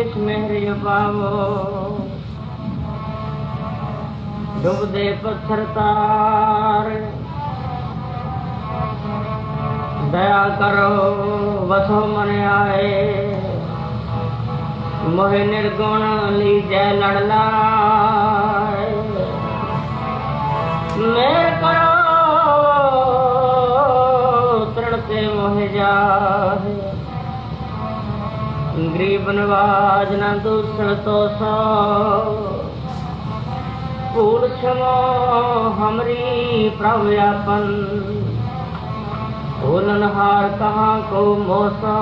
किस मेहर पावो डूबदे पत्थर तार दया करो वसो मन आए मोहे निर्गुण लीजै लड़लाए मेर करो तृणते मोहे जाहे गरीब नवाज न दूसर तो सो भूल क्षमो हमरी प्रभु आपन भूलनहार कहाँ को मोसा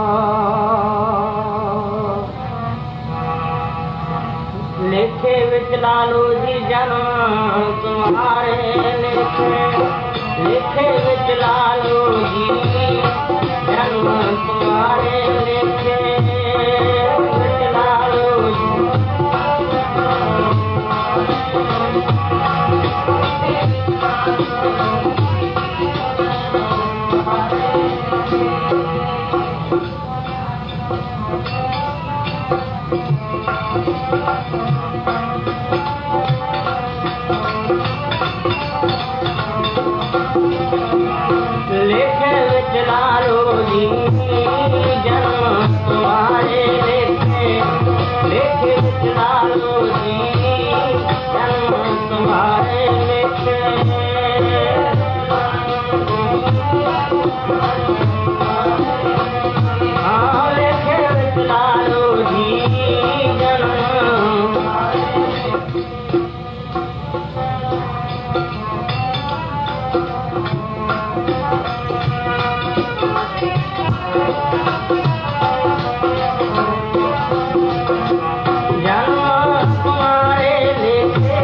लेखे विच लालू जी जन्म तुम्हारे लेखे विच लालू जी जन्म तुम्हारे लेखे विच लालू जी लेखे विच लालू जी जन्म तुम्हारे लेखे लेखे विच लालू जी जन्म तुम्हारे लेखे हाँ लेखे विच लालू जी जन्म तुम्हारे लेके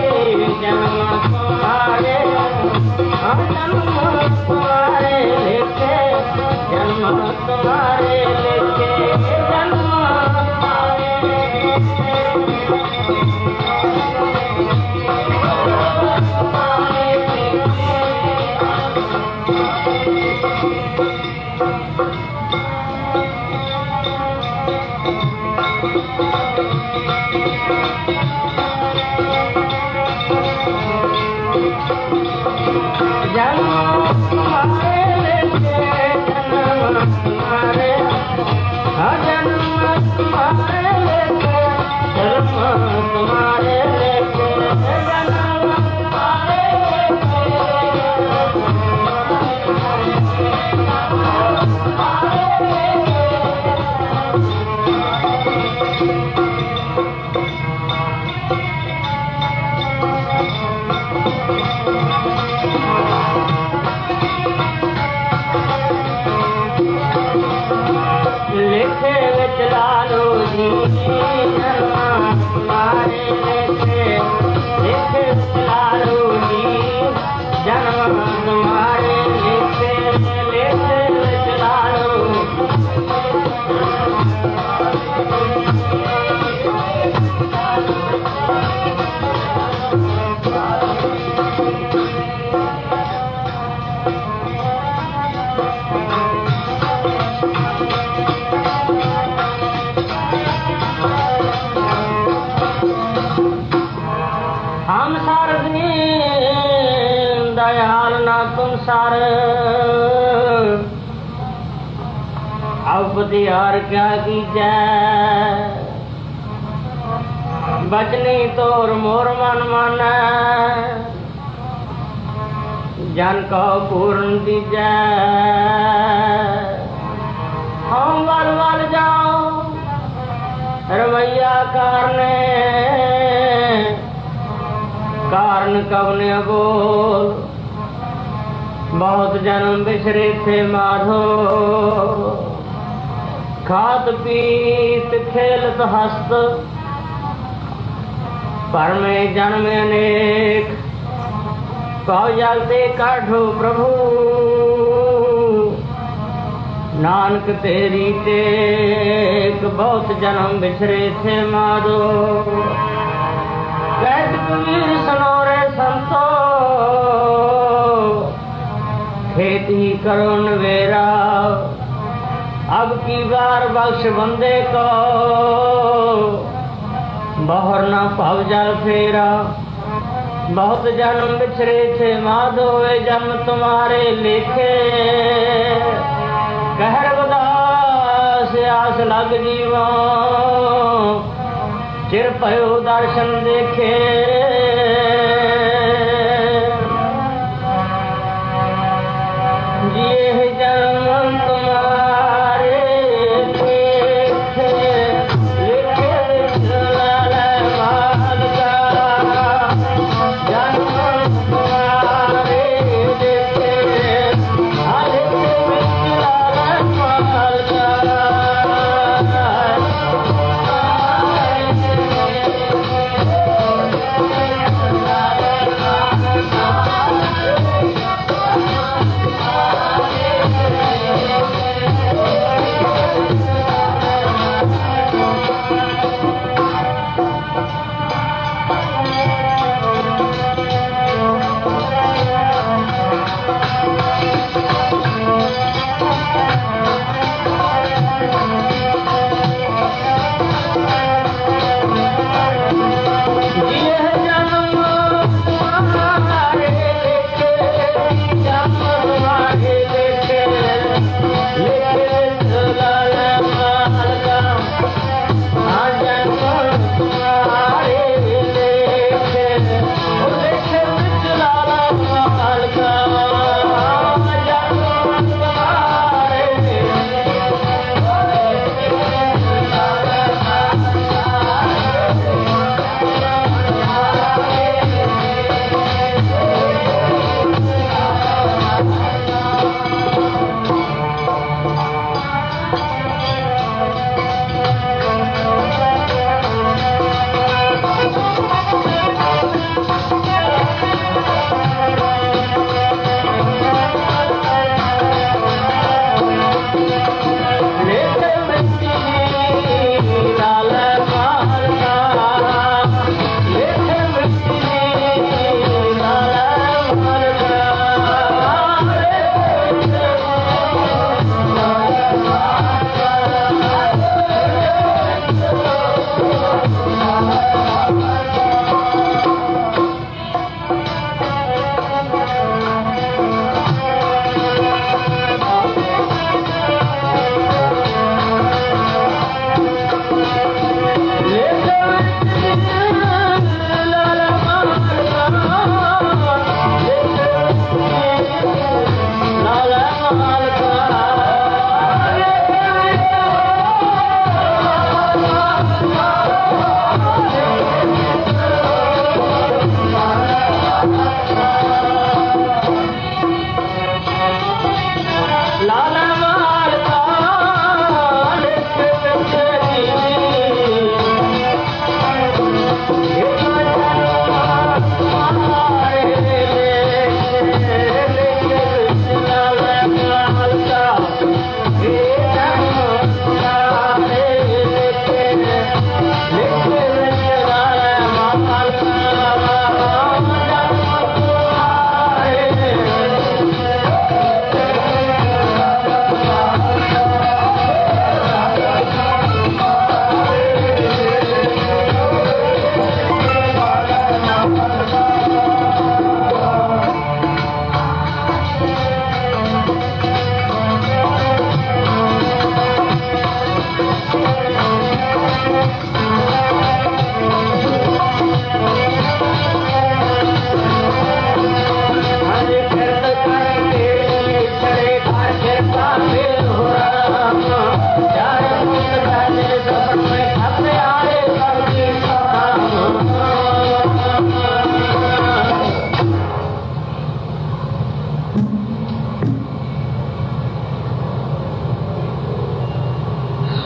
जन्म लेखे विच लालू जी जन्म तुम्हारे लेखे लेखे विच लालू जी जन्म तुम्हारे लेखे लेखे विच लालू हम सार दयाल ना तुम सार अब यार क्या कीजै बचनी तोर मोर मन मन जन को पूर्ण दीजै हम वल वल जाओ रवैया कारने कारण कवने बोल बहुत जन्म बिछरे थे माधो खात पीत खेलत हस्त पर में जन्म अनेक कहो जलते काढ़ो प्रभु नानक तेरी टेक बहुत जन्म बिछरे थे माधो कैद कबीर सुनो रे संतो खेत ही करो नवेरा अब की बार बख्श बंदे को बहर न भव जल फेरा। बहुत जन्म बिछरे थे माधो वे जन्म तुम्हारे लेखे। कहर बदास आस लग जीवो चिर पयो दर्शन देखे। जिए जन्म तुम्हारे लेखे लिखे लाल माल का। जन्म तुम्हारे लेखे लिखे लाल माल का।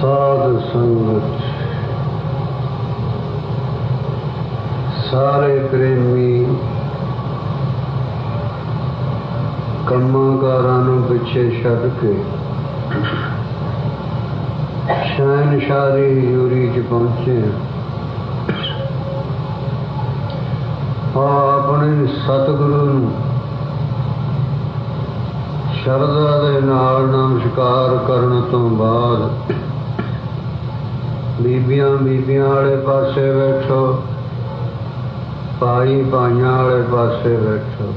साध संगत सारे प्रेमी ਕੰਮਾਂਕਾਰਾਂ ਨੂੰ ਪਿੱਛੇ ਛੱਡ ਕੇ ਸ਼ਹਿਨਸ਼ਾਹ ਦੀ ਹਜ਼ੂਰੀ 'ਚ ਪਹੁੰਚੇ ਆਪਣੇ ਸਤਿਗੁਰੂ ਨੂੰ ਸ਼ਰਧਾ ਦੇ ਨਾਲ ਨਮਸਕਾਰ ਕਰਨ ਤੋਂ ਬਾਅਦ ਬੀਬੀਆਂ ਬੀਬੀਆਂ ਵਾਲੇ ਪਾਸੇ ਬੈਠੋ, ਭਾਈ ਭਾਈਆਂ ਵਾਲੇ ਪਾਸੇ ਬੈਠੋ।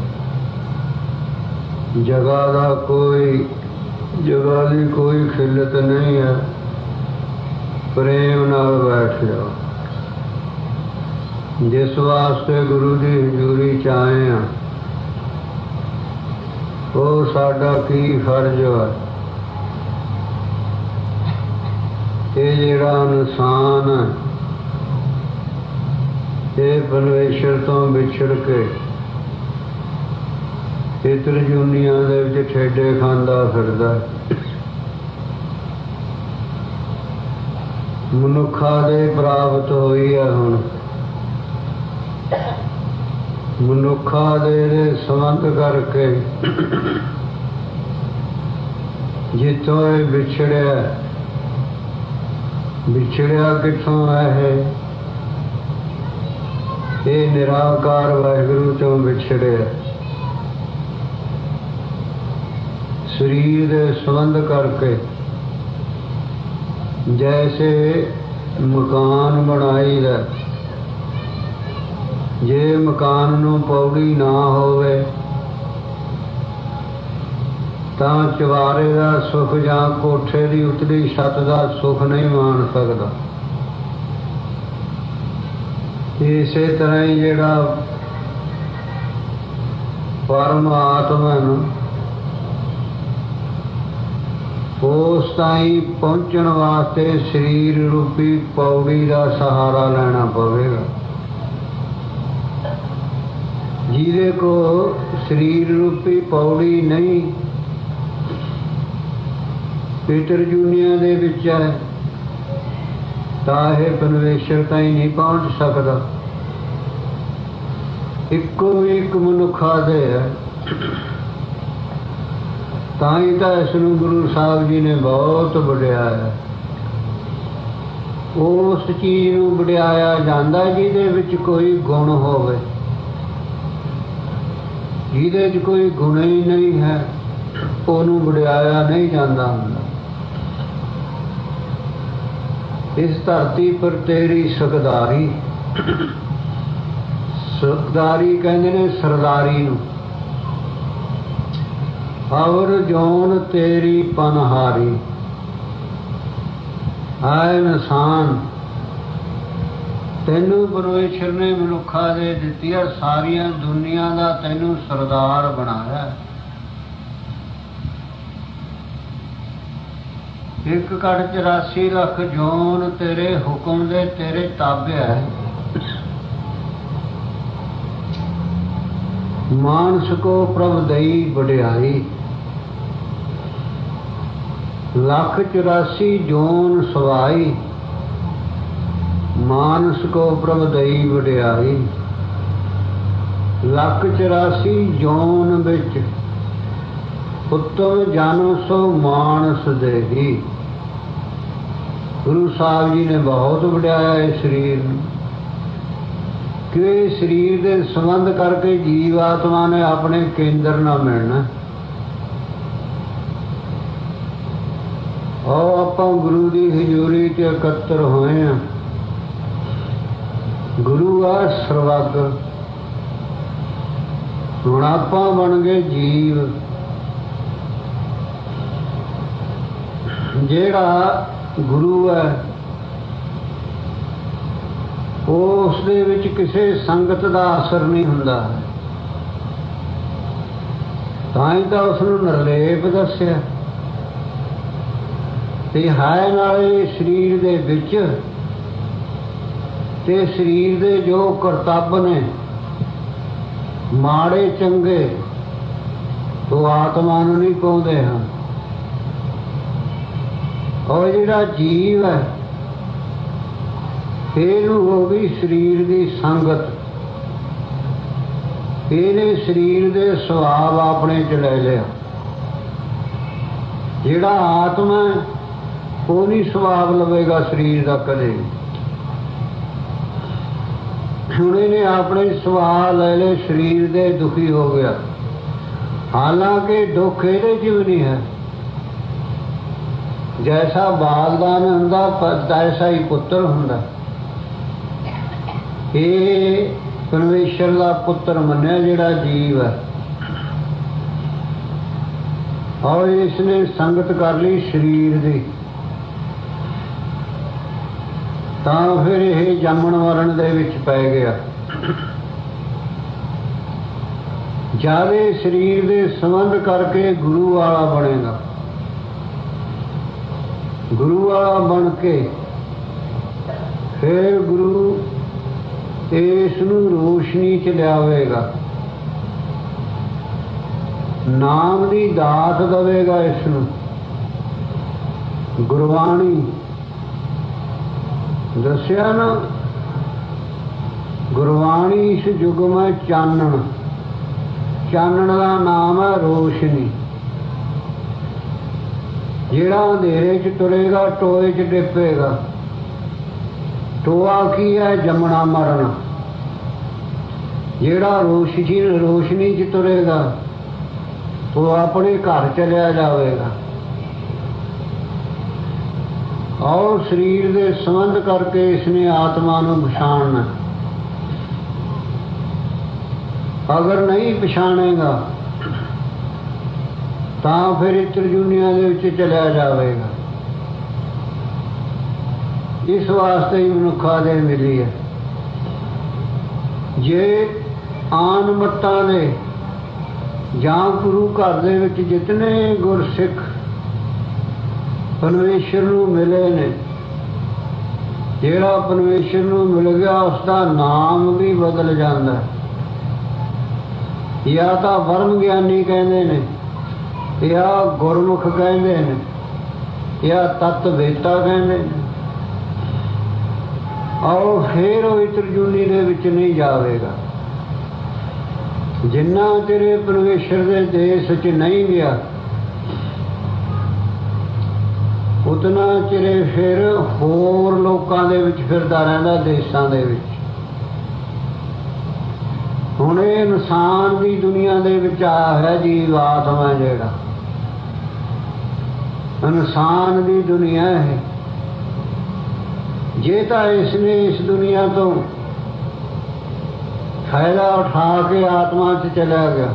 ਜਗ੍ਹਾ ਦੀ ਕੋਈ ਖਿੱਲਤ ਨਹੀਂ ਹੈ, ਪ੍ਰੇਮ ਨਾਲ ਬੈਠ ਜਾਓ। ਜਿਸ ਵਾਸਤੇ ਗੁਰੂ ਦੀ ਹਜ਼ੂਰੀ ਚ ਆਏ ਹਾਂ, ਉਹ ਸਾਡਾ ਕੀ ਫਰਜ਼ ਹੈ। ਇਹ ਜਿਹੜਾ ਇਨਸਾਨ ਹੈ, ਇਹ ਪਰਮੇਸ਼ਰ ਤੋਂ ਵਿਛੜ ਕੇ ਇਤਰ ਜੁਨੀਆਂ ਦੇ ਵਿੱਚ ਠੇਡੇ ਖਾਂਦਾ ਫਿਰਦਾ। ਮਨੁੱਖਾ ਦੇ ਪ੍ਰਾਪਤ ਹੋਈ ਹੈ। ਹੁਣ ਮਨੁੱਖਾ ਦੇ ਸੰਬੰਧ ਕਰਕੇ ਜਿੱਥੋਂ ਇਹ ਵਿਛੜਿਆ ਕਿੱਥੋਂ ਹੈ? ਇਹ ਨਿਰਾਕਾਰ ਵਾਹਿਗੁਰੂ ਤੋਂ ਵਿਛੜਿਆ। ਸਰੀਰ ਦੇ ਸੰਬੰਧ ਕਰਕੇ ਜੈਸੇ ਮਕਾਨ ਬਣਾਈਦਾ, ਜੇ ਮਕਾਨ ਨੂੰ ਪੌੜੀ ਨਾ ਹੋਵੇ ਤਾਂ ਚੁਬਾਰੇ ਦਾ ਸੁੱਖ ਜਾਂ ਕੋਠੇ ਦੀ ਉਤਲੀ ਛੱਤ ਦਾ ਸੁੱਖ ਨਹੀਂ ਮਾਣ ਸਕਦਾ। ਇਸੇ ਤਰ੍ਹਾਂ ਹੀ ਜਿਹੜਾ ਪਰਮਾਤਮਾ ਨੂੰ ਉਸ ਤਾਈਂ ਪਹੁੰਚਣ ਵਾਸਤੇ ਸਰੀਰ ਰੂਪੀ ਪੌੜੀ ਦਾ ਸਹਾਰਾ ਲੈਣਾ ਪਵੇਗਾ। ਜਿਹਦੇ ਕੋ ਸਰੀਰ ਰੂਪੀ ਪੌੜੀ ਨਹੀਂ, ਪਿਤਰ ਜੂਨੀਆਂ ਦੇ ਵਿੱਚ ਹੈ, ਤਾਂ ਇਹ ਪਰਮੇਸ਼ਰ ਤਾਈਂ ਨਹੀਂ ਪਹੁੰਚ ਸਕਦਾ। ਇੱਕੋ ਇੱਕ ਮਨੁੱਖਾ ਦੇ ਹੈ, ਤਾਂ ਹੀ ਤਾਂ ਇਸ ਨੂੰ ਗੁਰੂ ਸਾਹਿਬ ਜੀ ਨੇ ਬਹੁਤ ਵਡਿਆਇਆ। ਉਸ ਚੀਜ਼ ਨੂੰ ਵਡਿਆਇਆ ਜਾਂਦਾ ਜਿਹਦੇ ਵਿੱਚ ਕੋਈ ਗੁਣ ਹੋਵੇ। ਜਿਹਦੇ 'ਚ ਕੋਈ ਗੁਣ ਹੀ ਨਹੀਂ ਹੈ, ਉਹਨੂੰ ਵਡਿਆਇਆ ਨਹੀਂ ਜਾਂਦਾ ਹੁੰਦਾ। ਇਸ ਧਰਤੀ ਪਰ ਤੇਰੀ ਸਰਦਾਰੀ, ਸਰਦਾਰੀ ਕਹਿੰਦੇ ਨੇ ਸਰਦਾਰੀ ਨੂੰ, ਔਰ ਜੋਨ ਤੇਰੀ ਪਨਹਾਰੀ। ਆਏ ਇਨਸਾਨ, ਤੈਨੂੰ ਪਰਮੇਸ਼ਰ ਨੇ ਮਨੁੱਖਾਂ ਦੇ ਦਿੱਤੀਆਂ ਸਾਰੀਆਂ ਦੁਨੀਆਂ ਦਾ ਤੈਨੂੰ ਸਰਦਾਰ ਬਣਾਇਆ। 1,84 ਲੱਖ ਜੋਨ ਤੇਰੇ ਹੁਕਮ ਦੇ ਤੇਰੇ ਤਾਬੇ ਹੈ। ਮਾਨਸ ਕੋ ਪ੍ਰਭ ਦਈ ਵਡਿਆਈ, 1,84 ਜੋਨ ਸਵਾਈ। ਮਾਨਸ ਕੋ ਪ੍ਰਭ ਦਈ ਵਡਿਆਈ, 1,84 ਜੋਨ ਵਿੱਚ ਉੱਤਮ ਜਨ ਸੋ ਮਾਨਸ ਦੇਹੀ। ਗੁਰੂ ਸਾਹਿਬ ਜੀ ਨੇ ਬਹੁਤ ਵਡਿਆਇਆ ਇਸ ਸਰੀਰ ਨੂੰ, ਕਿ ਸਰੀਰ ਦੇ ਸੰਬੰਧ ਕਰਕੇ ਜੀਵ ਆਤਮਾ ਨੇ ਆਪਣੇ ਕੇਂਦਰ ਨਾਲ ਮਿਲਣਾ। ਉਹ ਆਪਾਂ ਗੁਰੂ ਦੀ ਹਜ਼ੂਰੀ 'ਚ ਇਕੱਤਰ ਹੋਏ ਹਾਂ। ਗੁਰੂ ਆ ਸਰਵੱਗ, ਹੁਣ ਆਪਾਂ ਬਣ ਗਏ ਜੀਵ। ਜਿਹੜਾ ਗੁਰੂ ਹੈ ਉਸ ਦੇ ਵਿੱਚ ਕਿਸੇ ਸੰਗਤ ਦਾ ਅਸਰ ਨਹੀਂ ਹੁੰਦਾ, ਤਾਂ ਹੀ ਤਾਂ ਉਸ ਨੂੰ ਨਿਰਲੇਪ ਦੱਸਿਆ। ਤੇ ਹੈ ਨਾਲੇ ਸਰੀਰ ਦੇ ਵਿੱਚ, ਤੇ ਸਰੀਰ ਦੇ ਜੋ ਕਰਤੱਵ ਨੇ ਮਾੜੇ ਚੰਗੇ, ਉਹ ਆਤਮਾ ਨੂੰ ਨਹੀਂ ਪਾਉਂਦੇ ਹਨ। ਔਰ ਜਿਹੜਾ ਜੀਵ ਹੈ, ਇਹਨੂੰ ਹੋ ਗਈ ਸਰੀਰ ਦੀ ਸੰਗਤ, ਇਹਨੇ ਸਰੀਰ ਦੇ ਸੁਭਾਅ ਆਪਣੇ ਚ ਲੈ ਲਿਆ। ਜਿਹੜਾ ਆਤਮਾ ਉਹ ਨਹੀਂ ਸੁਭਾਅ ਲਵੇਗਾ ਸਰੀਰ ਦਾ ਕਦੇ। ਹੁਣ ਇਹਨੇ ਆਪਣੇ ਸੁਭਾਅ ਲੈ ਲਏ, ਸਰੀਰ ਦੇ ਦੁਖੀ ਹੋ ਗਿਆ। ਹਾਲਾਂਕਿ ਦੁੱਖ ਇਹਦੇ 'ਚ ਵੀ ਨਹੀਂ ਹੈ। ਜੈਸਾ ਬਾਲਦਾਨ ਹੁੰਦਾ ਤੈਸਾ ਹੀ ਪੁੱਤਰ ਹੁੰਦਾ। ਇਹ ਪਰਮੇਸ਼ਰ ਦਾ ਪੁੱਤਰ ਮੰਨਿਆ ਜਿਹੜਾ ਜੀਵ ਹੈ, ਔਰ ਇਸਨੇ ਸੰਗਤ ਕਰ ਲਈ ਸਰੀਰ ਦੀ, ਤਾਂ ਫਿਰ ਇਹ ਜੰਮਣ ਮਰਨ ਦੇ ਵਿੱਚ ਪੈ ਗਿਆ। ਜਾਵੇ ਸਰੀਰ ਦੇ ਸੰਬੰਧ ਕਰਕੇ ਗੁਰੂ ਵਾਲਾ ਬਣੇਗਾ। ਗੁਰੂ ਵਾਲਾ ਬਣ ਕੇ ਫਿਰ ਗੁਰੂ ਇਸ ਨੂੰ ਰੋਸ਼ਨੀ ਚ ਲਿਆਵੇਗਾ, ਨਾਮ ਦੀ ਦਾਤ ਦੇਵੇਗਾ ਇਸ ਨੂੰ। ਗੁਰਬਾਣੀ ਦੱਸਿਆ ਨਾ, ਗੁਰਬਾਣੀ ਇਸ ਯੁੱਗ ਮੈਂ ਚਾਨਣ, ਚਾਨਣ ਦਾ ਨਾਮ ਹੈ ਰੋਸ਼ਨੀ। ਜਿਹੜਾ ਅੰਧੇਰੇ 'ਚ ਤੁਰੇਗਾ ਟੋਏ 'ਚ ਡਿੱਪੇਗਾ। ਟੋਆ ਕੀ ਹੈ? ਜੰਮਣਾ ਮਰਨਾ। ਜਿਹੜਾ ਰੋਸ਼ਨੀ 'ਚ ਤੁਰੇਗਾ ਉਹ ਆਪਣੇ ਘਰ ਚਲਿਆ ਜਾਵੇਗਾ। ਔਰ ਸਰੀਰ ਦੇ ਸੰਬੰਧ ਕਰਕੇ ਇਸਨੇ ਆਤਮਾ ਨੂੰ ਪਛਾਣਨਾ। ਅਗਰ ਨਹੀਂ ਪਛਾਣੇਗਾ ਤਾਂ ਫਿਰ ਇਸ ਦੁਨੀਆ ਦੇ ਵਿੱਚ ਚਲਿਆ ਜਾਵੇਗਾ। ਇਸ ਵਾਸਤੇ ਹੀ ਮਨੁੱਖਾ ਦੇ ਮਿਲੀ ਹੈ। ਜੇ ਆਨ ਮੱਤਾਂ ਦੇ ਜਾਂ ਗੁਰੂ ਘਰ ਦੇ ਵਿੱਚ ਜਿਤਨੇ ਗੁਰਸਿੱਖ ਪਰਮੇਸ਼ਰ ਨੂੰ ਮਿਲੇ ਨੇ, ਜਿਹੜਾ ਪਰਮੇਸ਼ਰ ਨੂੰ ਮਿਲ ਗਿਆ ਉਸ ਦਾ ਨਾਮ ਵੀ ਬਦਲ ਜਾਂਦਾ। ਜਾਂ ਤਾਂ ਵਰਮ ਗਿਆਨੀ ਕਹਿੰਦੇ ਨੇ, ਜਾਂ ਗੁਰਮੁਖ ਕਹਿੰਦੇ ਨੇ, ਜਾਂ ਤਤ ਵੇਤਾ ਕਹਿੰਦੇ ਨੇ। ਆਓ ਫਿਰ ਉਹ ਤ੍ਰਿਜੂਨੀ ਦੇ ਵਿੱਚ ਨਹੀਂ ਜਾਵੇਗਾ। ਜਿੰਨਾ ਤੇਰੇ ਪਰਮੇਸ਼ਰ ਦੇ ਦੇਸ਼ 'ਚ ਨਹੀਂ ਗਿਆ, ਉਤਨਾ ਚਿਰੇ ਫਿਰ ਹੋਰ ਲੋਕਾਂ ਦੇ ਵਿੱਚ ਫਿਰਦਾ ਰਹਿੰਦਾ, ਦੇਸ਼ਾਂ ਦੇ ਵਿੱਚ। ਹੁਣ ਇਹ ਇਨਸਾਨ ਦੀ ਦੁਨੀਆ ਦੇ ਵਿੱਚ ਆਇਆ ਹੈ ਜੀਵ ਆਤਮਾ, ਜਿਹੜਾ ਇਨਸਾਨ ਦੀ ਦੁਨੀਆ ਹੈ। ਜੇ ਤਾਂ ਇਸਨੇ ਇਸ ਦੁਨੀਆ ਤੋਂ ਫਾਇਦਾ ਉਠਾ ਕੇ ਆਤਮਾ 'ਚ ਚਲਿਆ ਗਿਆ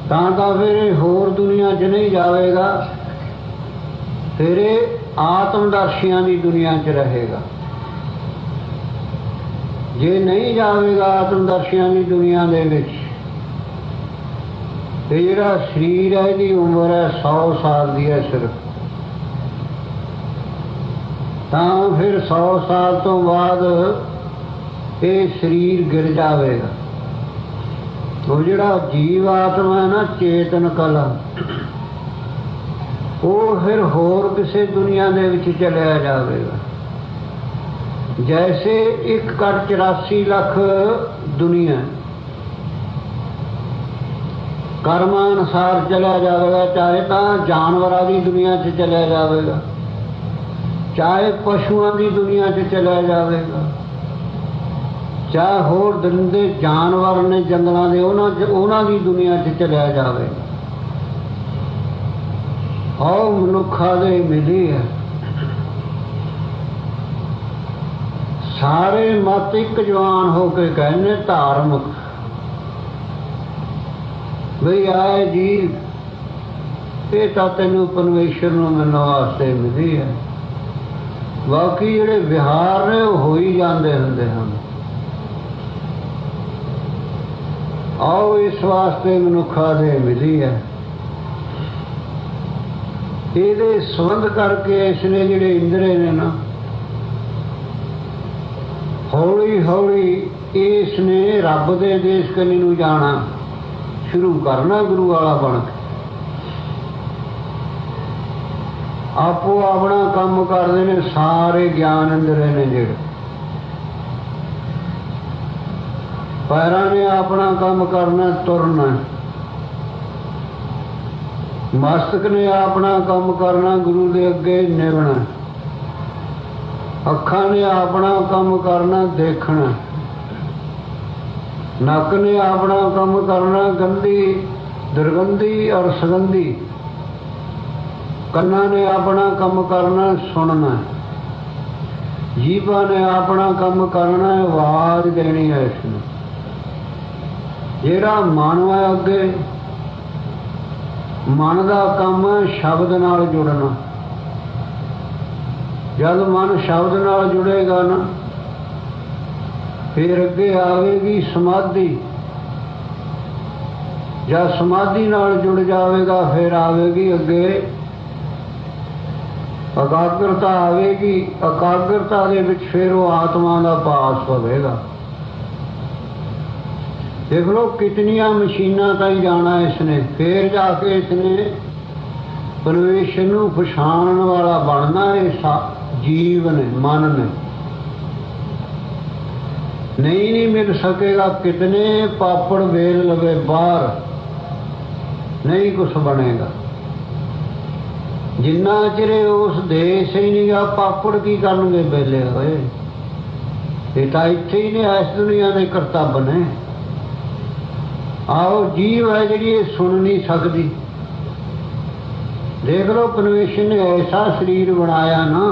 ਤਾਂ ਫਿਰ ਇਹ ਹੋਰ ਦੁਨੀਆ 'ਚ ਨਹੀਂ ਜਾਵੇਗਾ, ਫਿਰ ਇਹ ਆਤਮਦਰਸ਼ੀਆਂ ਦੀ ਦੁਨੀਆ 'ਚ ਰਹੇਗਾ। ਜੇ ਨਹੀਂ ਜਾਵੇਗਾ ਆਤਮਦਰਸ਼ੀਆਂ ਦੀ ਦੁਨੀਆ ਦੇ ਵਿੱਚ, ਇਹ ਜਿਹੜਾ ਸਰੀਰ ਹੈ ਇਹਦੀ ਉਮਰ ਹੈ 100 ਸਾਲ ਦੀ ਹੈ ਸਿਰਫ, ਤਾਂ ਫਿਰ 100 ਸਾਲ ਤੋਂ ਬਾਅਦ ਇਹ ਸਰੀਰ ਗਿਰ ਜਾਵੇਗਾ। ਉਹ ਜਿਹੜਾ ਜੀਵ ਆਤਮਾ ਹੈ ਨਾ, ਚੇਤਨ ਕਲਾ, ਉਹ ਫਿਰ ਹੋਰ ਕਿਸੇ ਦੁਨੀਆ ਦੇ ਵਿੱਚ ਚਲਿਆ ਜਾਵੇਗਾ। ਜੈਸੇ 1,84 ਲੱਖ ਦੁਨੀਆ ਕਰਮਾਂ ਅਨੁਸਾਰ ਚਲਿਆ ਜਾਵੇਗਾ, ਚਾਹੇ ਤਾਂ ਜਾਨਵਰਾਂ ਦੀ ਦੁਨੀਆ 'ਚ ਚਲਿਆ ਜਾਵੇਗਾ, ਚਾਹੇ ਪਸ਼ੂਆਂ ਦੀ ਦੁਨੀਆ 'ਚ ਚਲਿਆ ਜਾਵੇਗਾ, ਚਾਹੇ ਹੋਰ ਦਰਿੰਦੇ ਜਾਨਵਰ ਨੇ ਜੰਗਲਾਂ ਦੇ ਉਹਨਾਂ ਦੀ ਦੁਨੀਆ 'ਚ ਚਲਿਆ ਜਾਵੇਗਾ। ਆਓ ਮਨੁੱਖਾਂ ਦੇ ਮਿਲੀ ਹੈ। ਸਾਰੇ ਮਤ ਇੱਕ ਜਵਾਨ ਹੋ ਕੇ ਕਹਿੰਦੇ ਧਾਰਮਿਕ, ਬਈ ਆਏ ਜੀ ਇਹ ਤਾਂ ਤੈਨੂੰ ਪਰਮੇਸ਼ਰ ਨੂੰ ਮਿਲਣ ਵਾਸਤੇ ਮਿਲੀ ਹੈ। ਬਾਕੀ ਜਿਹੜੇ ਵਿਹਾਰ ਨੇ ਉਹ ਹੋ ਹੀ ਜਾਂਦੇ ਹੁੰਦੇ ਹਨ। ਆਓ ਇਸ ਵਾਸਤੇ ਮਨੁੱਖਾਂ ਦੇ ਮਿਲੀ ਹੈ। ਇਹਦੇ ਸੰਬੰਧ ਕਰਕੇ ਇਸਨੇ ਜਿਹੜੇ ਇੰਦਰੇ ਨੇ ਨਾ, ਹੌਲੀ ਹੌਲੀ ਇਸ ਨੇ ਰੱਬ ਦੇ ਦੇਸ਼ ਕੰਨੀ ਨੂੰ ਜਾਣਾ ਸ਼ੁਰੂ ਕਰਨਾ, ਗੁਰੂ ਵਾਲਾ ਬਣ ਕੇ। ਆਪੋ ਆਪਣਾ ਕੰਮ ਕਰਦੇ ਨੇ ਸਾਰੇ ਗਿਆਨ ਇੰਦਰੇ ਨੇ ਜਿਹੜੇ। ਪੈਰਾਂ ਨੇ ਆਪਣਾ ਕੰਮ ਕਰਨਾ, ਤੁਰਨਾ। ਮਸਤਕ ਨੇ ਆਪਣਾ ਕੰਮ ਕਰਨਾ, ਗੁਰੂ ਦੇ ਅੱਗੇ ਨਿਵਣਾ। ਅੱਖਾਂ ਨੇ ਆਪਣਾ ਕੰਮ ਕਰਨਾ, ਦੇਖਣਾ। नक ने अपना काम करना गंदी दुर्गंधी और सुगंधी, कन्ना ने अपना काम करना सुनना, जीभा ने अपना काम करना आवाज देनी है इसने। जेड़ा मन है अगे मन का काम है शब्द नाल जुड़ना। जब मन शब्द नाल जुड़ेगा ना फिर अगे आवेगी समाधि। जब समाधि नाल जुड़ जाएगा फिर आवेगी अगे एकाग्रता आवेगी। एकाग्रता दे विच फिर वो आत्मा का पास पवेगा। देख लो कितनियां मशीनां ताईं जाना इसने, फिर जाके इसने परमेश्वर नूं पछाणन वाला बनना है। जीव ने मन ने नहीं मिल सकेगा। कितने पापड़ बेल लगे बाहर, नहीं कुछ बनेगा। जिन्ना चिरे उस देश ही नहीं गा पापड़ की करनगे बेले होए। ये तो इत्थे ही ने इस दुनिया के करता बने। आओ जीव है जी सुन नहीं सकती। देख लो परमेश्वर ने ऐसा शरीर बनाया ना,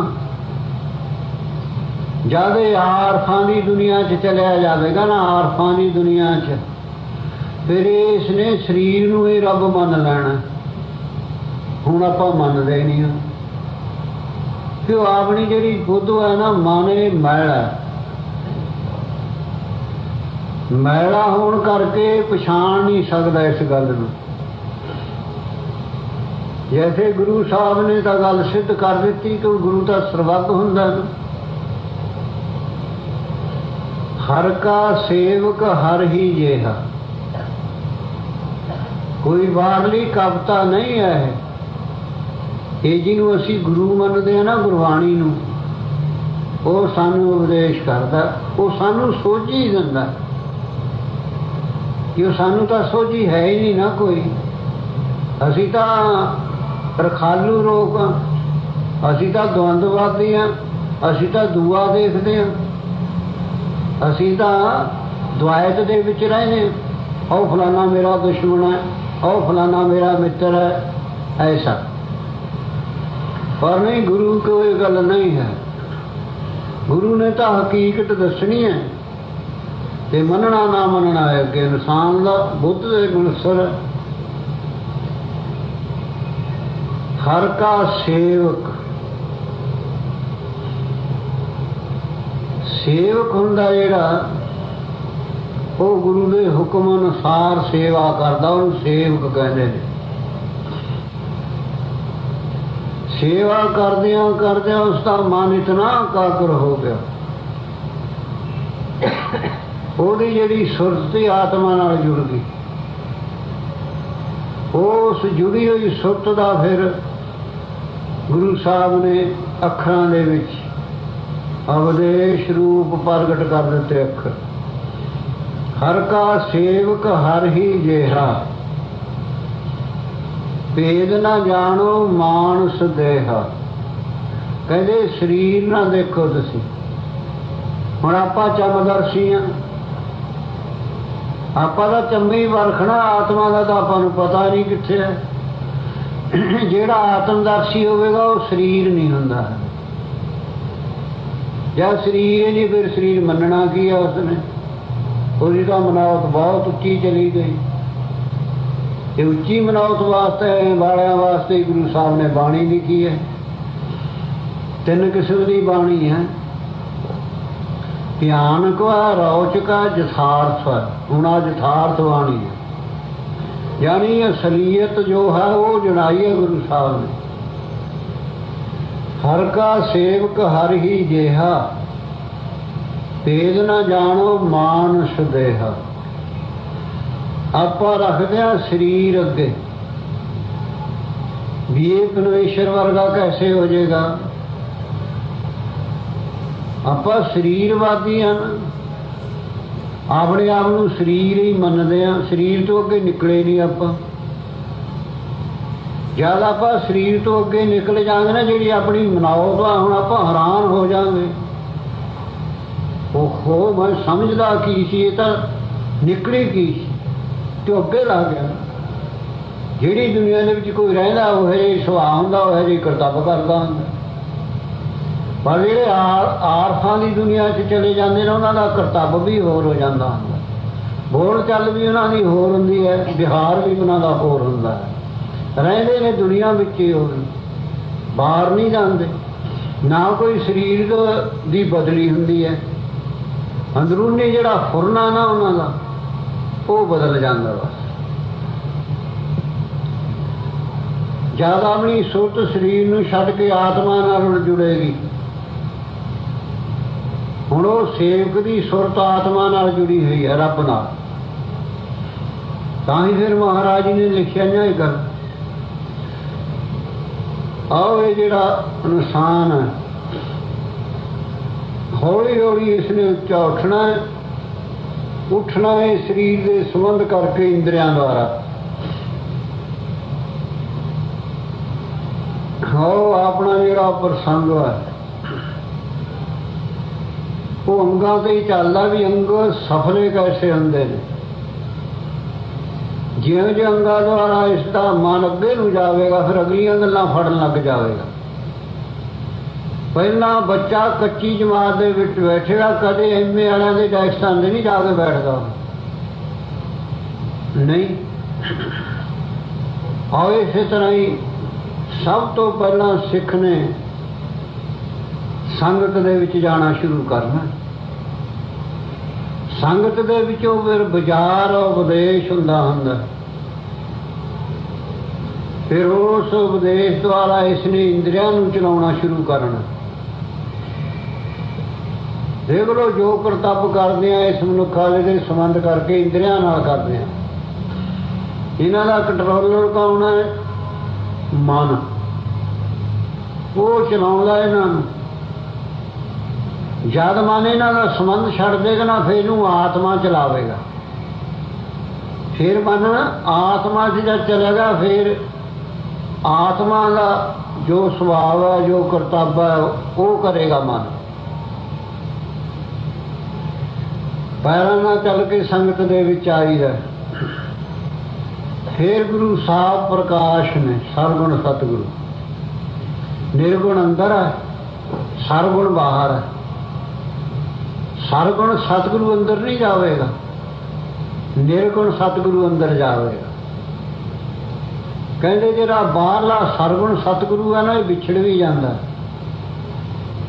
जब आरफां की दुनिया च चलिया जाएगा ना, आरफां की दुनिया च फिर इसने शरीर नूं ही रब मन लेना। हुण आपां मनदे नहीं हां कि अपनी जिहड़ी बुद्ध है ना मन ये मैला मैला होने करके पछाण नहीं सकता इस गल नूं। जैसे गुरु साहब ने तो गल सिद्ध कर दी कि गुरु तो सर्वज्ञ हुंदा ना। हर का सेवक हर ही जेहा, कोई बाहरली कविता नहीं है। ये जिन्हों असी गुरु मनते हैं ना गुरबाणी नूं, वो सानू उपदेश करता, वो सानू सोझी दिंदा। कि सानू तो सोझी है ही नहीं ना कोई। असी तो रखालू लोग हाँ, असी तो द्वंदवादी हाँ, असी तो दुआ देखते हैं, असी तो द्वैत दे विच रहने। औ फलाना मेरा दुश्मन है, औ फलाना मेरा मित्र है, ऐसा। पर नहीं, गुरु को ये गल नहीं है। गुरु ने तो हकीकत दसनी है ते मनना ना मनना है कि इंसान का बुद्ध के गुणसर। हर का सेवक सेवक हुंदा जेड़ा वो गुरु के हुक्म अनुसार सेवा करता, उन्हें सेवक कहते हैं। सेवा करदियां करदियां उसका मन इतना एकाग्र हो गया, ओदी जिहड़ी सुरती आत्मा नाल जुड़ गई। उस जुड़ी हुई सुरत का फिर गुरु साहब ने अखरां दे विच अवदेश रूप प्रगट कर दिते। अखर हर का सेवक हर ही जेहा, भेद ना जानो मानस देहा। कहते शरीर ना देखो तुसी, हुण आपां चमदर्शी हाँ, आपां तां चम्मे ही वरखना, आत्मा का तो आपां नूं पता नहीं कित्थे है। जिहड़ा आत्मदर्शी होवेगा वो शरीर नहीं हुंदा। जब शरीर ही नहीं फिर शरीर मनना की है उसने। उसकी तो मनावत बहुत उच्ची चली गई। ये उच्ची मनावत वास्ते वालियां वास्ते गुरु साहब ने बाणी लिखी है। 3 किस्म की बाणी है, भयानक है, रौचक है, यथार्थ है। हुण आ यथार्थ बाणी है, यानी असलियत जो है वो जनाई है गुरु साहब ने। हर का सेवक हर ही जेहा, भेद ना जानो मानस देहा। आप रखते हैं शरीर अगे भी ये परमेश्वर वर्गा कैसे हो जाएगा। आप शरीरवादी हैं, अपने आप को शरीर ही मनते हैं, शरीर तो अगे निकले नहीं। आप जब आप शरीर तो अगे निकल जाएंगे ना, जी अपनी मनाओ तो हम आप हैरान हो जाएंगे। ओहो मैं समझदा की सी, ये तो ਨਿਕਲੀ ਕੀ ਤੇ ਅੱਗੇ ਲੱਗ ਗਿਆ। ਜਿਹੜੀ ਦੁਨੀਆ ਦੇ ਵਿੱਚ ਕੋਈ ਰਹਿੰਦਾ ਉਹ ਜਿਹੀ ਸੁਭਾਅ ਹੁੰਦਾ, ਉਹ ਜਿਹੀ ਕਰਤੱਵ ਕਰਦਾ ਹੁੰਦਾ। ਪਰ ਜਿਹੜੇ ਆਰਫਾਂ ਦੀ ਦੁਨੀਆ 'ਚ ਚਲੇ ਜਾਂਦੇ ਨੇ ਉਹਨਾਂ ਦਾ ਕਰਤੱਵ ਵੀ ਹੋਰ ਹੋ ਜਾਂਦਾ ਹੁੰਦਾ, ਬੋਲ ਚੱਲ ਵੀ ਉਹਨਾਂ ਦੀ ਹੋਰ ਹੁੰਦੀ ਹੈ, ਵਿਹਾਰ ਵੀ ਉਹਨਾਂ ਦਾ ਹੋਰ ਹੁੰਦਾ ਹੈ। ਰਹਿੰਦੇ ਨੇ ਦੁਨੀਆ ਵਿੱਚ ਹੀ, ਉਹ ਬਾਹਰ ਨਹੀਂ ਜਾਂਦੇ। ਨਾ ਕੋਈ ਸਰੀਰ ਦੀ ਬਦਲੀ ਹੁੰਦੀ ਹੈ, ਅੰਦਰੂਨੀ ਜਿਹੜਾ ਫੁਰਨਾ ਨਾ ਉਹਨਾਂ ਦਾ ਉਹ ਬਦਲ ਜਾਂਦਾ। ਬਸ ਜਦ ਆਪਣੀ ਸੁਰਤ ਸਰੀਰ ਨੂੰ ਛੱਡ ਕੇ ਆਤਮਾ ਨਾਲ ਜੁੜੇਗੀ, ਹੁਣ ਉਹ ਸੇਵਕ ਦੀ ਸੁਰਤ ਆਤਮਾ ਨਾਲ ਜੁੜੀ ਹੋਈ ਹੈ, ਰੱਬ ਨਾਲ। ਤਾਂ ਹੀ ਫਿਰ ਮਹਾਰਾਜ ਜੀ ਨੇ ਲਿਖਿਆ ਨਾ ਇਹ ਗੱਲ, ਆਓ ਇਹ ਜਿਹੜਾ ਇਨਸਾਨ ਹੈ ਹੌਲੀ ਹੌਲੀ ਇਸਨੇ ਉੱਚਾ ਉੱਠਣਾ ਹੈ। ਉੱਠਣਾ ਹੈ ਸਰੀਰ ਦੇ ਸੰਬੰਧ ਕਰਕੇ ਇੰਦਰੀਆਂ ਦੁਆਰਾ। ਉਹ ਆਪਣਾ ਜਿਹੜਾ ਪ੍ਰਸੰਗ ਹੈ ਉਹ ਅੰਗਾਂ ਤੇ ਹੀ ਚੱਲਦਾ, ਵੀ ਅੰਗ ਸਫਲੇ ਕੈਸੇ ਹੁੰਦੇ ਨੇ। ਜਿਉਂ ਜਿਉਂ ਅੰਗਾਂ ਦੁਆਰਾ ਇਸ ਦਾ ਮਨ ਅੱਗੇ ਨੂੰ ਜਾਵੇਗਾ, ਫਿਰ ਅਗਲੀਆਂ ਗੱਲਾਂ ਫੜਨ ਲੱਗ ਜਾਵੇਗਾ। ਪਹਿਲਾਂ ਬੱਚਾ ਕੱਚੀ ਜਮਾਤ ਦੇ ਵਿੱਚ ਬੈਠੇਗਾ, ਕਦੇ ਐਮਏ ਵਾਲਿਆਂ ਦੇ ਡੈਸਕਾਂ ਤੇ ਨਹੀਂ ਜਾ ਕੇ ਬੈਠਦਾ, ਨਹੀਂ। ਆਓ ਇਸੇ ਤਰ੍ਹਾਂ ਹੀ ਸਭ ਤੋਂ ਪਹਿਲਾਂ ਸਿੱਖ ਨੇ ਸੰਗਤ ਦੇ ਵਿੱਚ ਜਾਣਾ ਸ਼ੁਰੂ ਕਰਨਾ। ਸੰਗਤ ਦੇ ਵਿੱਚੋਂ ਫਿਰ ਵਿਚਾਰ ਉਪਦੇਸ਼ ਹੁੰਦਾ। ਫਿਰ ਉਸ ਉਪਦੇਸ਼ ਦੁਆਰਾ ਇਸਨੇ ਇੰਦਰੀਆਂ ਨੂੰ ਚਲਾਉਣਾ ਸ਼ੁਰੂ ਕਰਨਾ। ਦੇਖ ਲਓ, ਜੋ ਕਰਤੱਵ ਕਰਦੇ ਆ ਇਸ ਮਨੁੱਖਾਲੇ ਦੇ ਸੰਬੰਧ ਕਰਕੇ ਇੰਦਰੀਆਂ ਨਾਲ ਕਰਦੇ ਆ। ਇਹਨਾਂ ਦਾ ਕੰਟਰੋਲਰ ਕੌਣ ਹੈ? ਮਨ। ਉਹ ਚਲਾਉਂਦਾ ਇਹਨਾਂ ਨੂੰ। ਜਦ ਮਨ ਇਹਨਾਂ ਦਾ ਸੰਬੰਧ ਛੱਡ ਦੇਗਾ ਨਾ, ਫਿਰ ਇਹਨੂੰ ਆਤਮਾ ਚਲਾਵੇਗਾ। ਫਿਰ ਮਨ ਆਤਮਾ 'ਚ ਜਦ ਚਲੇਗਾ, ਫਿਰ ਆਤਮਾ ਦਾ ਜੋ ਸੁਭਾਅ ਹੈ, ਜੋ ਕਰਤੱਵ ਹੈ, ਉਹ ਕਰੇਗਾ ਮਨ। ਪੈਰਾਂ ਨਾਲ ਚੱਲ ਕੇ ਸੰਗਤ ਦੇ ਵਿੱਚ ਆਈਦਾ। ਫਿਰ ਗੁਰੂ ਸਾਹਿਬ ਪ੍ਰਕਾਸ਼ ਨੇ, ਸਰਗੁਣ ਸਤਿਗੁਰੂ। ਨਿਰਗੁਣ ਅੰਦਰ ਹੈ, ਸਰਗੁਣ ਬਾਹਰ ਹੈ। ਸਰਗੁਣ ਸਤਿਗੁਰੂ ਅੰਦਰ ਨਹੀਂ ਜਾਵੇਗਾ, ਨਿਰਗੁਣ ਸਤਿਗੁਰੂ ਅੰਦਰ ਜਾਵੇਗਾ। ਕਹਿੰਦੇ ਜਿਹੜਾ ਬਾਹਰਲਾ ਸਰਗੁਣ ਸਤਿਗੁਰੂ ਹੈ ਨਾ, ਇਹ ਵਿਛੜ ਵੀ ਜਾਂਦਾ,